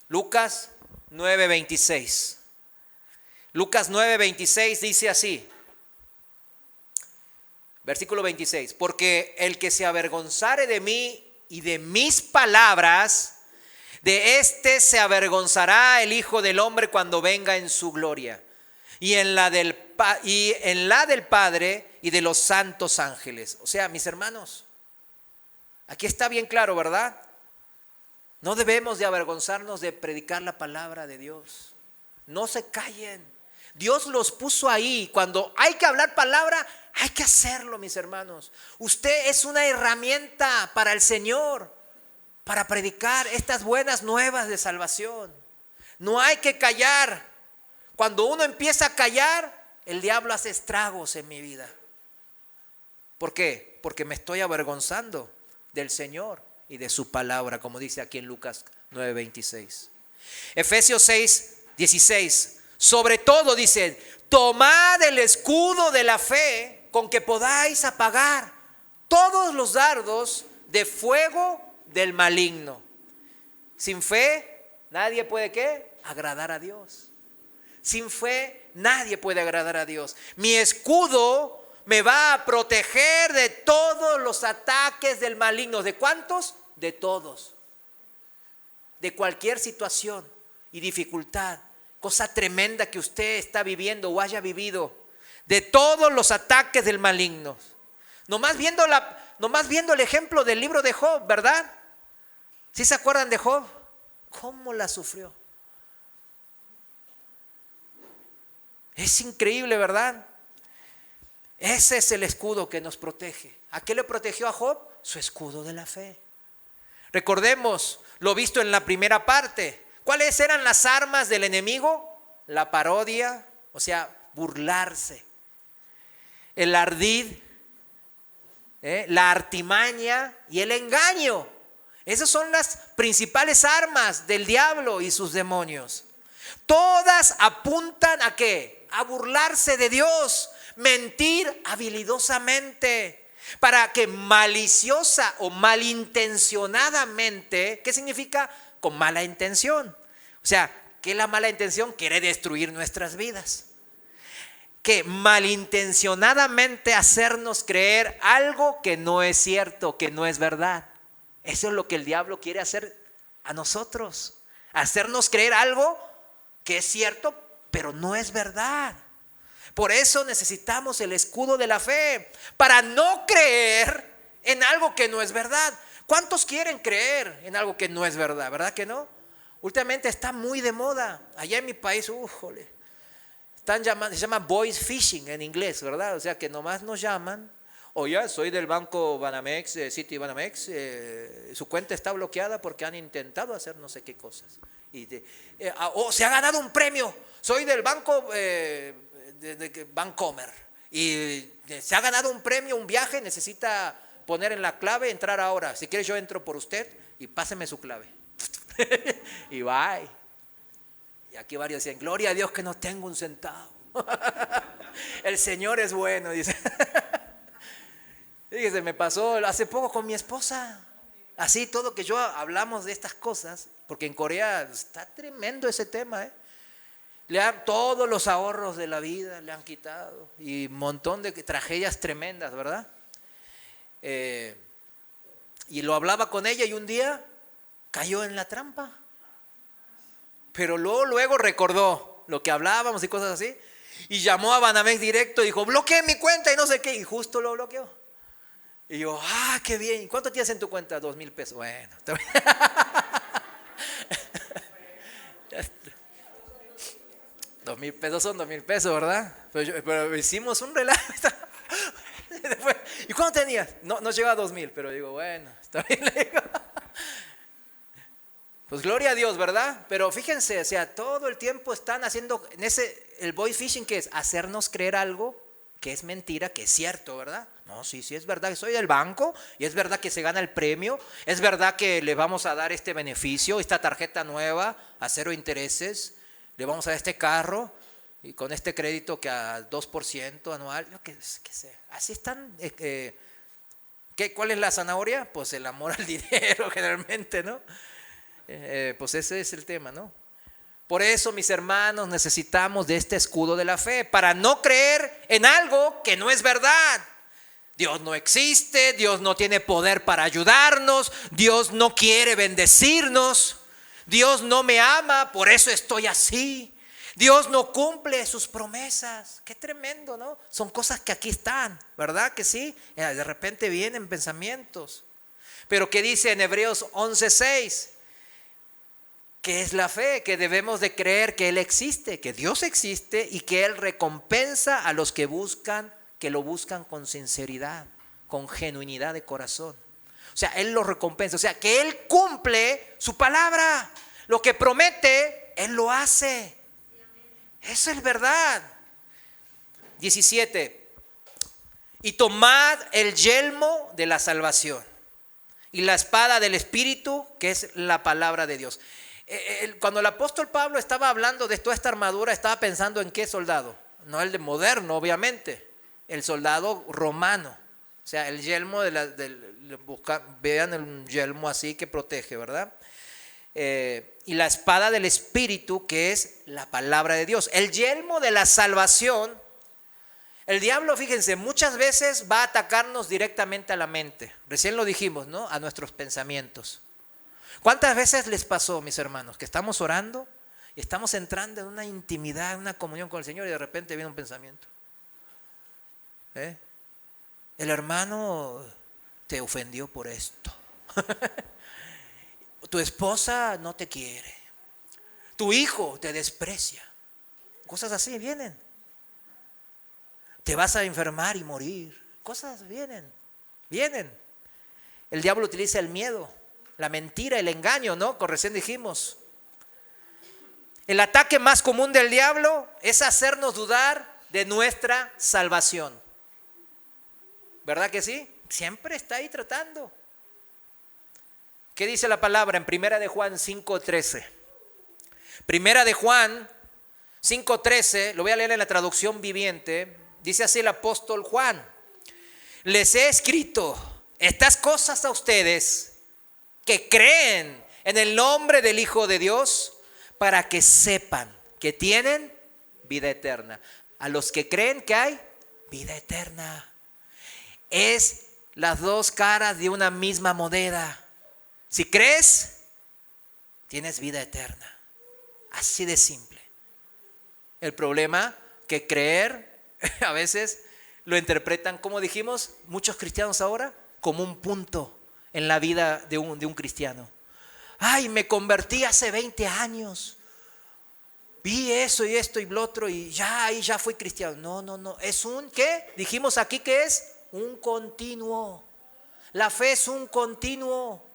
Lucas 9:26. Lucas 9:26 dice así. Versículo 26. Porque el que se avergonzare de mí y de mis palabras, de éste se avergonzará el Hijo del Hombre cuando venga en su gloria. Y en la del Padre y de los santos ángeles. O sea, mis hermanos, aquí está bien claro, ¿verdad? No debemos de avergonzarnos de predicar la palabra de Dios. No se callen. Dios los puso ahí. Cuando hay que hablar palabra, hay que hacerlo, mis hermanos. Usted es una herramienta para el Señor, para predicar estas buenas nuevas de salvación. No hay que callar. Cuando uno empieza a callar, el diablo hace estragos en mi vida. ¿Por qué? Porque me estoy avergonzando del Señor y de su palabra, como dice aquí en Lucas 9:26. Efesios 6:16. Sobre todo dice, tomad el escudo de la fe con que podáis apagar todos los dardos de fuego del maligno. Sin fe, nadie puede ¿qué? Agradar a Dios. Sin fe, nadie puede agradar a Dios. Mi escudo me va a proteger de todos los ataques del maligno. ¿De cuántos? De todos. De cualquier situación y dificultad, cosa tremenda que usted está viviendo o haya vivido. De todos los ataques del maligno. Nomás viendo el ejemplo del libro de Job, ¿verdad? ¿Sí se acuerdan de Job? ¿Cómo la sufrió? Es increíble, ¿verdad? Ese es el escudo que nos protege. ¿A qué le protegió a Job? Su escudo de la fe. Recordemos lo visto en la primera parte. ¿Cuáles eran las armas del enemigo? La parodia, o sea, burlarse. El ardid, la artimaña y el engaño. Esas son las principales armas del diablo y sus demonios. Todas apuntan ¿a qué? A burlarse de Dios, mentir habilidosamente, para que maliciosa o malintencionadamente, ¿qué significa? Con mala intención. O sea, que la mala intención quiere destruir nuestras vidas. Que malintencionadamente hacernos creer algo que no es cierto, que no es verdad. Eso es lo que el diablo quiere hacer a nosotros. Hacernos creer algo que es cierto, pero no es verdad. Por eso necesitamos el escudo de la fe, para no creer en algo que no es verdad. ¿Cuántos quieren creer en algo que no es verdad? ¿Verdad que no? Últimamente está muy de moda. Allá en mi país, se llama voice phishing en inglés, ¿verdad? O sea que nomás nos llaman. Oye, soy del banco Banamex, City Banamex, su cuenta está bloqueada porque han intentado hacer no sé qué cosas. O se ha ganado un premio, soy del banco de Bancomer y se ha ganado un premio, un viaje, necesita poner en la clave, entrar ahora. Si quiere yo entro por usted y páseme su clave. Y bye. Y aquí varios decían, gloria a Dios que no tengo un centavo. El Señor es bueno, dice. Fíjese, me pasó hace poco con mi esposa. Así todo que yo hablamos de estas cosas, porque en Corea está tremendo ese tema, ¿eh? Todos los ahorros de la vida le han quitado y un montón de tragedias tremendas, ¿verdad? Y lo hablaba con ella y un día cayó en la trampa. Pero luego recordó lo que hablábamos y cosas así. Y llamó a Banamex directo y dijo, bloqueé mi cuenta y no sé qué. Y justo lo bloqueó. Y yo, qué bien. ¿Cuánto tienes en tu cuenta? 2,000 pesos. Bueno. 2,000 pesos son 2,000 pesos, ¿verdad? Pero hicimos un relajo. ¿Y cuánto tenías? No llegaba a 2,000, pero digo, bueno, está bien. Pues gloria a Dios, ¿verdad? Pero fíjense, o sea, todo el tiempo están haciendo, el voice phishing, ¿qué es? Hacernos creer algo que es mentira, que es cierto, ¿verdad? No, sí es verdad que soy del banco y es verdad que se gana el premio, es verdad que le vamos a dar este beneficio, esta tarjeta nueva a 0 intereses, le vamos a dar este carro y con este crédito que a 2% anual, yo qué sé, así están. ¿Cuál es la zanahoria? Pues el amor al dinero generalmente, ¿no? Pues ese es el tema, ¿no? Por eso, mis hermanos, necesitamos de este escudo de la fe para no creer en algo que no es verdad. Dios no existe, Dios no tiene poder para ayudarnos, Dios no quiere bendecirnos, Dios no me ama, por eso estoy así. Dios no cumple sus promesas. Qué tremendo, ¿no? Son cosas que aquí están, ¿verdad que sí? De repente vienen pensamientos. Pero ¿qué dice en Hebreos 11:6? ¿Qué es la fe? Que debemos de creer que Él existe, que Dios existe y que Él recompensa a los que lo buscan con sinceridad, con genuinidad de corazón. O sea, Él los recompensa, o sea, que Él cumple su palabra. Lo que promete, Él lo hace. Eso es verdad. 17. Y tomad el yelmo de la salvación y la espada del Espíritu, que es la palabra de Dios. Cuando el apóstol Pablo estaba hablando de toda esta armadura, estaba pensando en qué soldado. No el de moderno, obviamente. El soldado romano. O sea, el yelmo vean el yelmo así que protege, ¿verdad? Y la espada del Espíritu, que es la palabra de Dios. El yelmo de la salvación. El diablo, fíjense, muchas veces va a atacarnos directamente a la mente. Recién lo dijimos, ¿no? A nuestros pensamientos. ¿Cuántas veces les pasó, mis hermanos, que estamos orando y estamos entrando en una intimidad, en una comunión con el Señor y de repente viene un pensamiento? El hermano te ofendió por esto. Tu esposa no te quiere. Tu hijo te desprecia. Cosas así vienen. Te vas a enfermar y morir. Cosas vienen. El diablo utiliza el miedo, la mentira, el engaño, ¿no? Como recién dijimos. El ataque más común del diablo es hacernos dudar de nuestra salvación. ¿Verdad que sí? Siempre está ahí tratando. ¿Qué dice la palabra en 1 de Juan 5:13? 1 de Juan 5:13, lo voy a leer en la traducción viviente. Dice así el apóstol Juan: les he escrito estas cosas a ustedes que creen en el nombre del Hijo de Dios, para que sepan que tienen vida eterna. A los que creen que hay vida eterna. Es las dos caras de una misma moneda. Si crees, tienes vida eterna. Así de simple. El problema que creer a veces lo interpretan, como dijimos, muchos cristianos ahora, como un punto en la vida de un cristiano. Ay, me convertí hace 20 años. Vi eso y esto y lo otro y ya fui cristiano. No. Es un, ¿qué? Dijimos aquí que es un continuo. La fe es un continuo.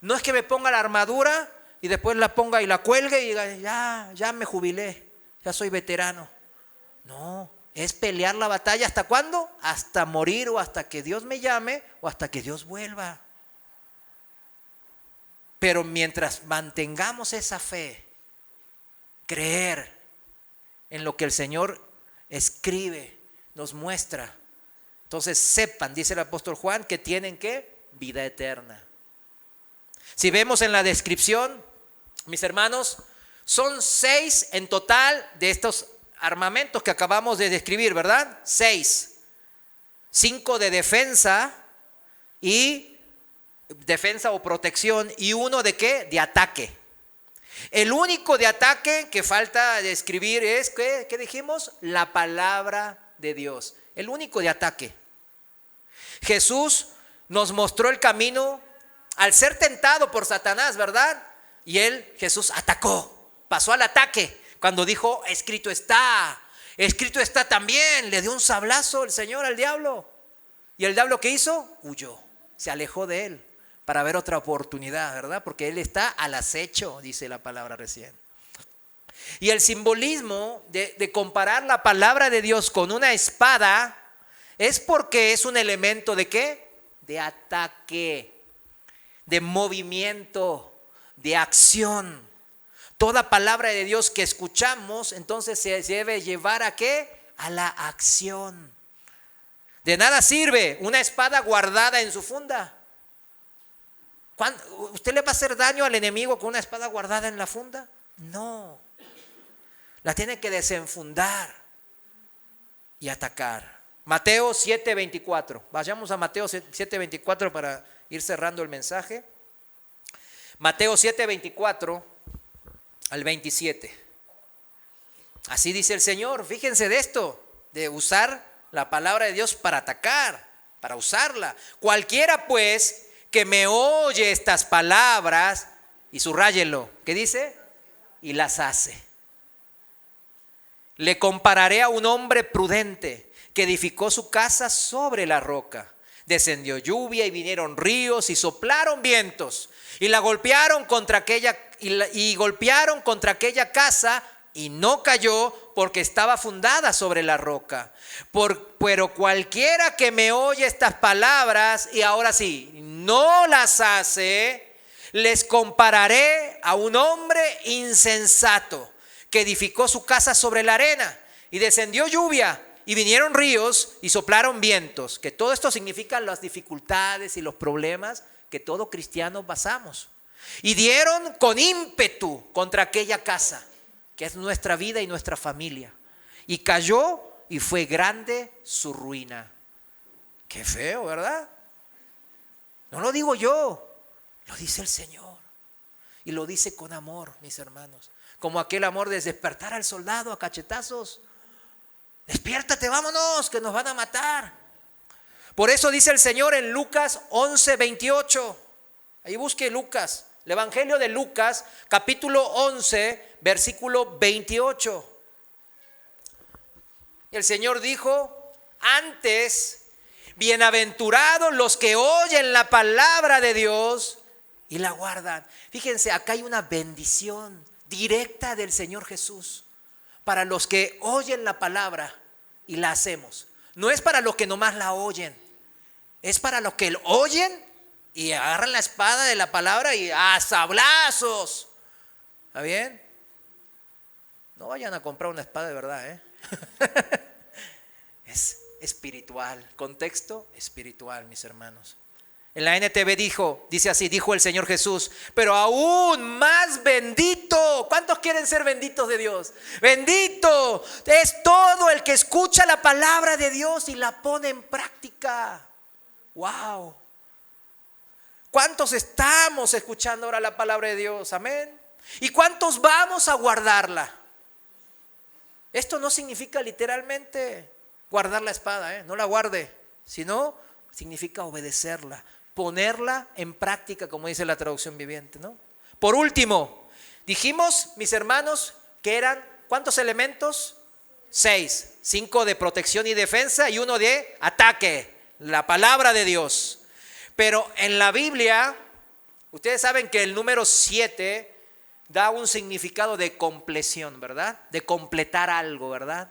No es que me ponga la armadura y después la ponga y la cuelgue y diga, ya me jubilé, ya soy veterano. No, es pelear la batalla. ¿Hasta cuándo? Hasta morir, o hasta que Dios me llame, o hasta que Dios vuelva. Pero mientras mantengamos esa fe, creer en lo que el Señor escribe, nos muestra, entonces sepan, dice el apóstol Juan, que tienen ¿qué? Vida eterna. Si vemos en la descripción, mis hermanos, son 6 en total de estos armamentos que acabamos de describir, ¿verdad? 6. 5 de defensa o protección, y 1 de ¿qué? De ataque. El único de ataque que falta describir es, ¿qué dijimos? La palabra de Dios. El único de ataque. Jesús nos mostró el camino al ser tentado por Satanás, ¿verdad? Y Jesús atacó, pasó al ataque. Cuando dijo, escrito está también, le dio un sablazo el Señor al diablo. ¿Y el diablo qué hizo? Huyó, se alejó de él para ver otra oportunidad, ¿verdad? Porque él está al acecho, dice la palabra recién. Y el simbolismo de comparar la palabra de Dios con una espada es porque es un elemento ¿de qué? De ataque, de movimiento, de acción. Toda palabra de Dios que escuchamos, entonces se debe llevar ¿a qué? A la acción. De nada sirve una espada guardada en su funda. ¿Usted le va a hacer daño al enemigo con una espada guardada en la funda? No. La tiene que desenfundar y atacar. Mateo 7:24. Vayamos a Mateo 7:24 para ir cerrando el mensaje. Mateo 7:24 al 27. Así dice el Señor. Fíjense de esto, de usar la palabra de Dios para atacar, para usarla. Cualquiera pues que me oye estas palabras, y subráyelo, ¿qué dice? Y las hace. Le compararé a un hombre prudente que edificó su casa sobre la roca. Descendió lluvia y vinieron ríos y soplaron vientos y la golpearon contra aquella casa, y no cayó porque estaba fundada sobre la roca. Pero cualquiera que me oye estas palabras y ahora sí no las hace, les compararé a un hombre insensato que edificó su casa sobre la arena, y descendió lluvia y vinieron ríos y soplaron vientos. Que todo esto significa las dificultades y los problemas que todo cristiano pasamos. Y dieron con ímpetu contra aquella casa, que es nuestra vida y nuestra familia. Y cayó y fue grande su ruina. Qué feo, ¿verdad? No lo digo yo, lo dice el Señor. Y lo dice con amor, mis hermanos. Como aquel amor de despertar al soldado a cachetazos. Despiértate, vámonos, que nos van a matar. Por eso dice el Señor en Lucas 11:28. Ahí busque Lucas, el Evangelio de Lucas, capítulo 11, versículo 28. El Señor dijo, antes, bienaventurados los que oyen la palabra de Dios y la guardan. Fíjense, acá hay una bendición directa del Señor Jesús para los que oyen la palabra y la hacemos. No es para los que nomás la oyen, es para los que oyen y agarran la espada de la palabra y a sablazos. ¿Está bien? No vayan a comprar una espada de verdad, Es espiritual, contexto espiritual, mis hermanos. En la NTV dice así, dijo el Señor Jesús, pero aún más bendito. ¿Cuántos quieren ser benditos de Dios? Bendito es todo el que escucha la palabra de Dios y la pone en práctica. Wow. ¿Cuántos estamos escuchando ahora la palabra de Dios? Amén. ¿Y cuántos vamos a guardarla? Esto no significa literalmente guardar la espada, no la guarde, sino significa obedecerla, ponerla en práctica, como dice la traducción viviente, ¿no? Por último, dijimos, mis hermanos, que eran ¿cuántos elementos? 6, 5 de protección y defensa y 1 de ataque, la palabra de Dios. Pero en la Biblia, ustedes saben que el número 7 da un significado de compleción, ¿verdad? De completar algo, ¿verdad?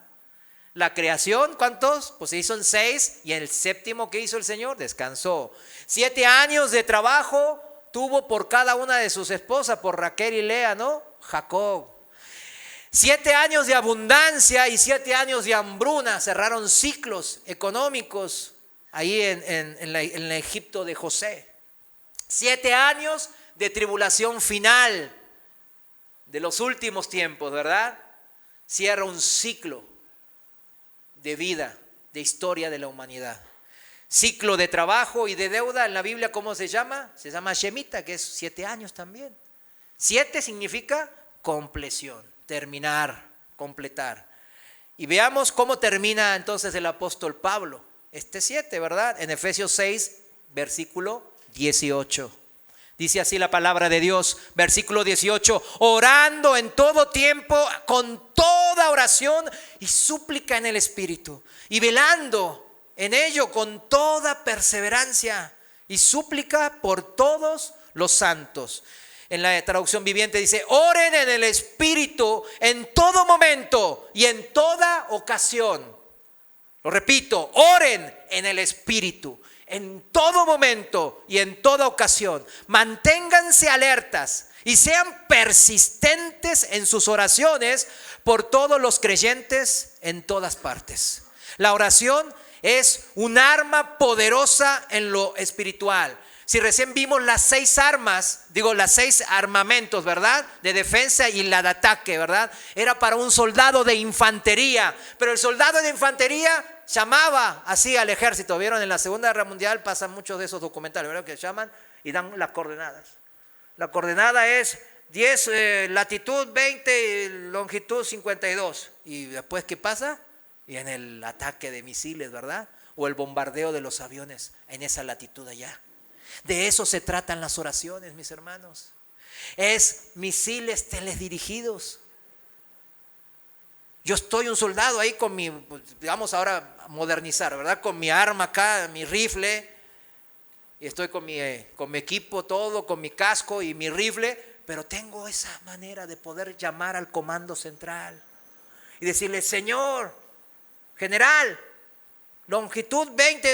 La creación, ¿cuántos? Pues se hizo en 6 y en el séptimo, ¿qué hizo el Señor? Descansó. 7 años de trabajo tuvo por cada una de sus esposas, por Raquel y Lea, ¿no? Jacob. 7 años de abundancia y 7 años de hambruna, cerraron ciclos económicos ahí en el Egipto de José. 7 años de tribulación final de los últimos tiempos, ¿verdad? Cierra un ciclo de vida, de historia de la humanidad. Ciclo de trabajo y de deuda en la Biblia, ¿cómo se llama? Se llama Shemitah, que es 7 años también. 7 significa compleción, terminar, completar. Y veamos cómo termina entonces el apóstol Pablo. 7, ¿verdad? En Efesios 6, versículo 18. Dice así la palabra de Dios, versículo 18, orando en todo tiempo con toda oración y súplica en el Espíritu, y velando en ello con toda perseverancia y súplica por todos los santos. En la traducción viviente dice, oren en el Espíritu en todo momento y en toda ocasión. Lo repito, oren en el Espíritu en todo momento y en toda ocasión. Manténganse alertas y sean persistentes en sus oraciones por todos los creyentes en todas partes. La oración es un arma poderosa en lo espiritual. Si recién vimos las 6 armas, las 6 armamentos, ¿verdad? De defensa y la de ataque, ¿verdad? Era para un soldado de infantería, pero el soldado de infantería llamaba así al ejército. ¿Vieron? En la Segunda Guerra Mundial pasan muchos de esos documentales, ¿verdad? Que llaman y dan las coordenadas. La coordenada es 10, latitud 20, longitud 52. ¿Y después qué pasa? Y en el ataque de misiles, ¿verdad? O el bombardeo de los aviones en esa latitud allá. De eso se tratan las oraciones, mis hermanos. Es misiles teledirigidos. Yo estoy un soldado ahí con mi, digamos ahora modernizar, ¿verdad? Con mi arma acá, mi rifle. Y estoy con mi equipo todo, con mi casco y mi rifle. Pero tengo esa manera de poder llamar al comando central. Y decirle, Señor, general, longitud 20,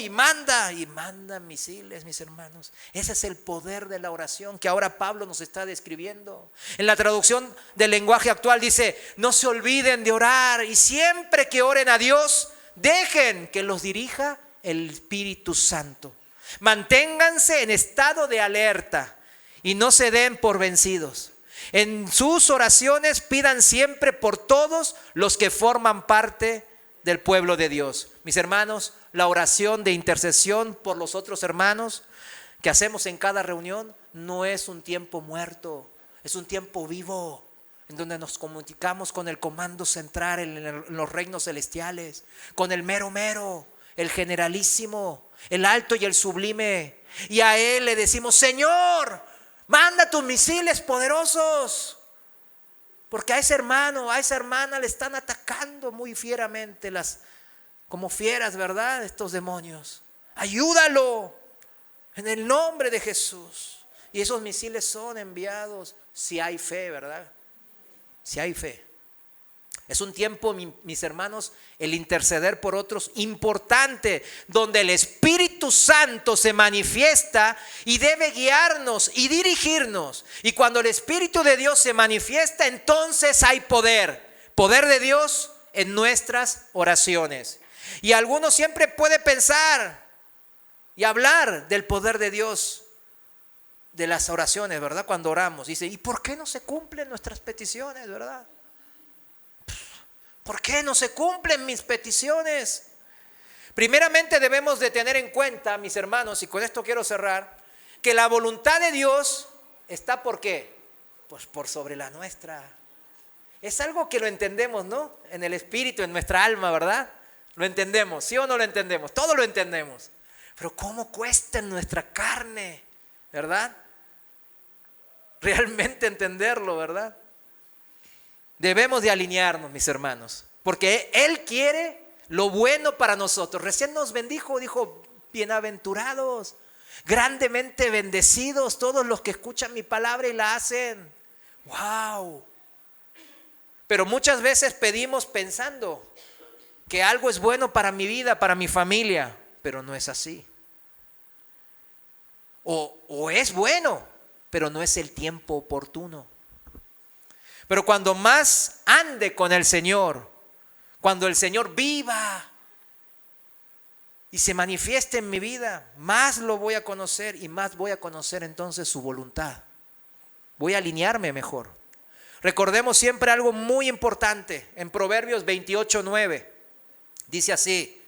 y manda misiles, mis hermanos. Ese es el poder de la oración que ahora Pablo nos está describiendo. En la traducción del lenguaje actual dice, no se olviden de orar y siempre que oren a Dios, dejen que los dirija el Espíritu Santo. Manténganse en estado de alerta y no se den por vencidos. En sus oraciones pidan siempre por todos los que forman parte del pueblo de Dios. Mis hermanos, la oración de intercesión por los otros hermanos que hacemos en cada reunión no es un tiempo muerto, es un tiempo vivo en donde nos comunicamos con el comando central en los reinos celestiales, con el mero, el generalísimo, el alto y el sublime, y a él le decimos, Señor, manda tus misiles poderosos. Porque a ese hermano, a esa hermana le están atacando muy fieramente como fieras, ¿verdad? Estos demonios. Ayúdalo en el nombre de Jesús. Y esos misiles son enviados si hay fe, ¿verdad? Si hay fe. Es un tiempo, mis hermanos, el interceder por otros importante, donde el Espíritu Santo se manifiesta y debe guiarnos y dirigirnos. Y cuando el Espíritu de Dios se manifiesta, entonces hay poder de Dios en nuestras oraciones. Y algunos siempre puede pensar y hablar del poder de Dios de las oraciones, ¿verdad? Cuando oramos, dice, ¿y por qué no se cumplen nuestras peticiones, verdad? ¿Por qué no se cumplen mis peticiones? Primeramente debemos de tener en cuenta, mis hermanos, y con esto quiero cerrar, que la voluntad de Dios está ¿por qué? Pues por sobre la nuestra. Es algo que lo entendemos, ¿no? En el espíritu, en nuestra alma, ¿verdad? Lo entendemos, ¿sí o no lo entendemos? Todo lo entendemos. Pero ¿cómo cuesta en nuestra carne, verdad? Realmente entenderlo, ¿verdad? Debemos de alinearnos, mis hermanos, porque Él quiere lo bueno para nosotros. Recién nos bendijo, dijo, bienaventurados, grandemente bendecidos todos los que escuchan mi palabra y la hacen. ¡Wow! Pero muchas veces pedimos pensando que algo es bueno para mi vida, para mi familia, pero no es así. O es bueno, pero no es el tiempo oportuno. Pero cuando más ande con el Señor, cuando el Señor viva y se manifieste en mi vida, más lo voy a conocer y más voy a conocer entonces su voluntad. Voy a alinearme mejor. Recordemos siempre algo muy importante. En Proverbios 28:9 dice así: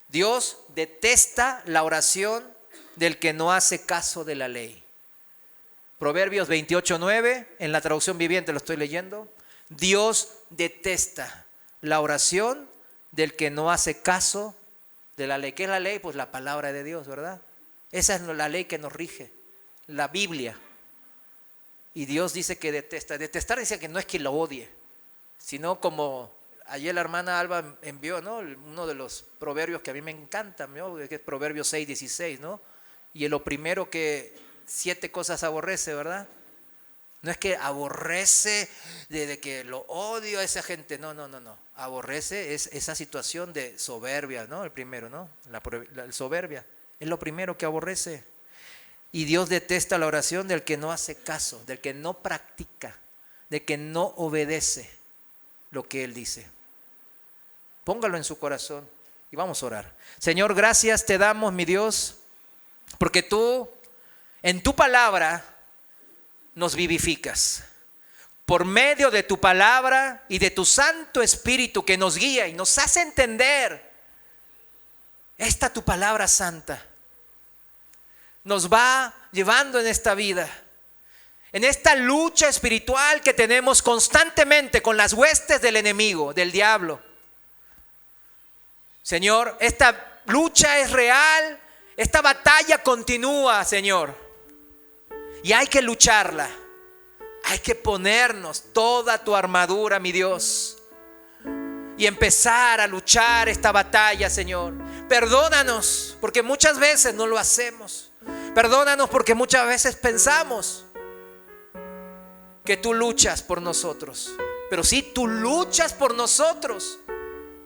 Dios detesta la oración del que no hace caso de la ley. Proverbios 28:9, en la traducción viviente lo estoy leyendo. Dios detesta la oración del que no hace caso de la ley. ¿Qué es la ley? Pues la palabra de Dios, ¿verdad? Esa es la ley que nos rige, la Biblia. Y Dios dice que detesta. Detestar dice que no es que lo odie, sino como ayer la hermana Alba envió, ¿no?, uno de los proverbios que a mí me encanta, ¿no?, que es Proverbios 6:16, ¿no? Y lo primero que 7 cosas aborrece, ¿verdad? No es que aborrece de que lo odio a esa gente, no. Aborrece es esa situación de soberbia, ¿no? El primero, ¿no? La soberbia es lo primero que aborrece. Y Dios detesta la oración del que no hace caso, del que no practica, del que no obedece lo que Él dice. Póngalo en su corazón y vamos a orar. Señor, gracias te damos, mi Dios, porque tú en tu palabra nos vivificas. Por medio de tu palabra y de tu Santo Espíritu que nos guía y nos hace entender esta tu palabra santa, nos va llevando en esta vida, en esta lucha espiritual que tenemos constantemente con las huestes del enemigo, del diablo. Señor, esta lucha es real, esta batalla continúa, Señor, y hay que lucharla. Hay que ponernos toda tu armadura, mi Dios, y empezar a luchar esta batalla, Señor. Perdónanos porque muchas veces no lo hacemos. Perdónanos porque muchas veces pensamos que tú luchas por nosotros. Pero sí, tú luchas por nosotros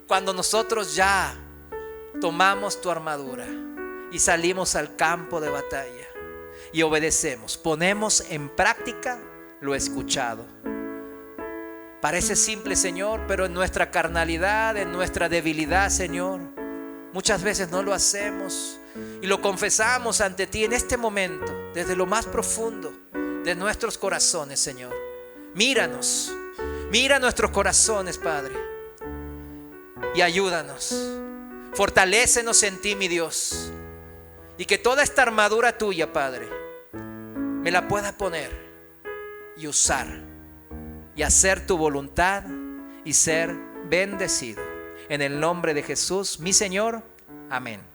cuando nosotros ya tomamos tu armadura y salimos al campo de batalla y obedecemos, ponemos en práctica lo escuchado. Parece simple, Señor, pero en nuestra carnalidad, en nuestra debilidad, Señor, muchas veces no lo hacemos y lo confesamos ante ti en este momento, desde lo más profundo de nuestros corazones, Señor. Míranos, mira nuestros corazones, Padre, y ayúdanos. Fortalécenos en ti, mi Dios, y que toda esta armadura tuya, Padre, me la pueda poner y usar y hacer tu voluntad y ser bendecido. En el nombre de Jesús, mi Señor. Amén.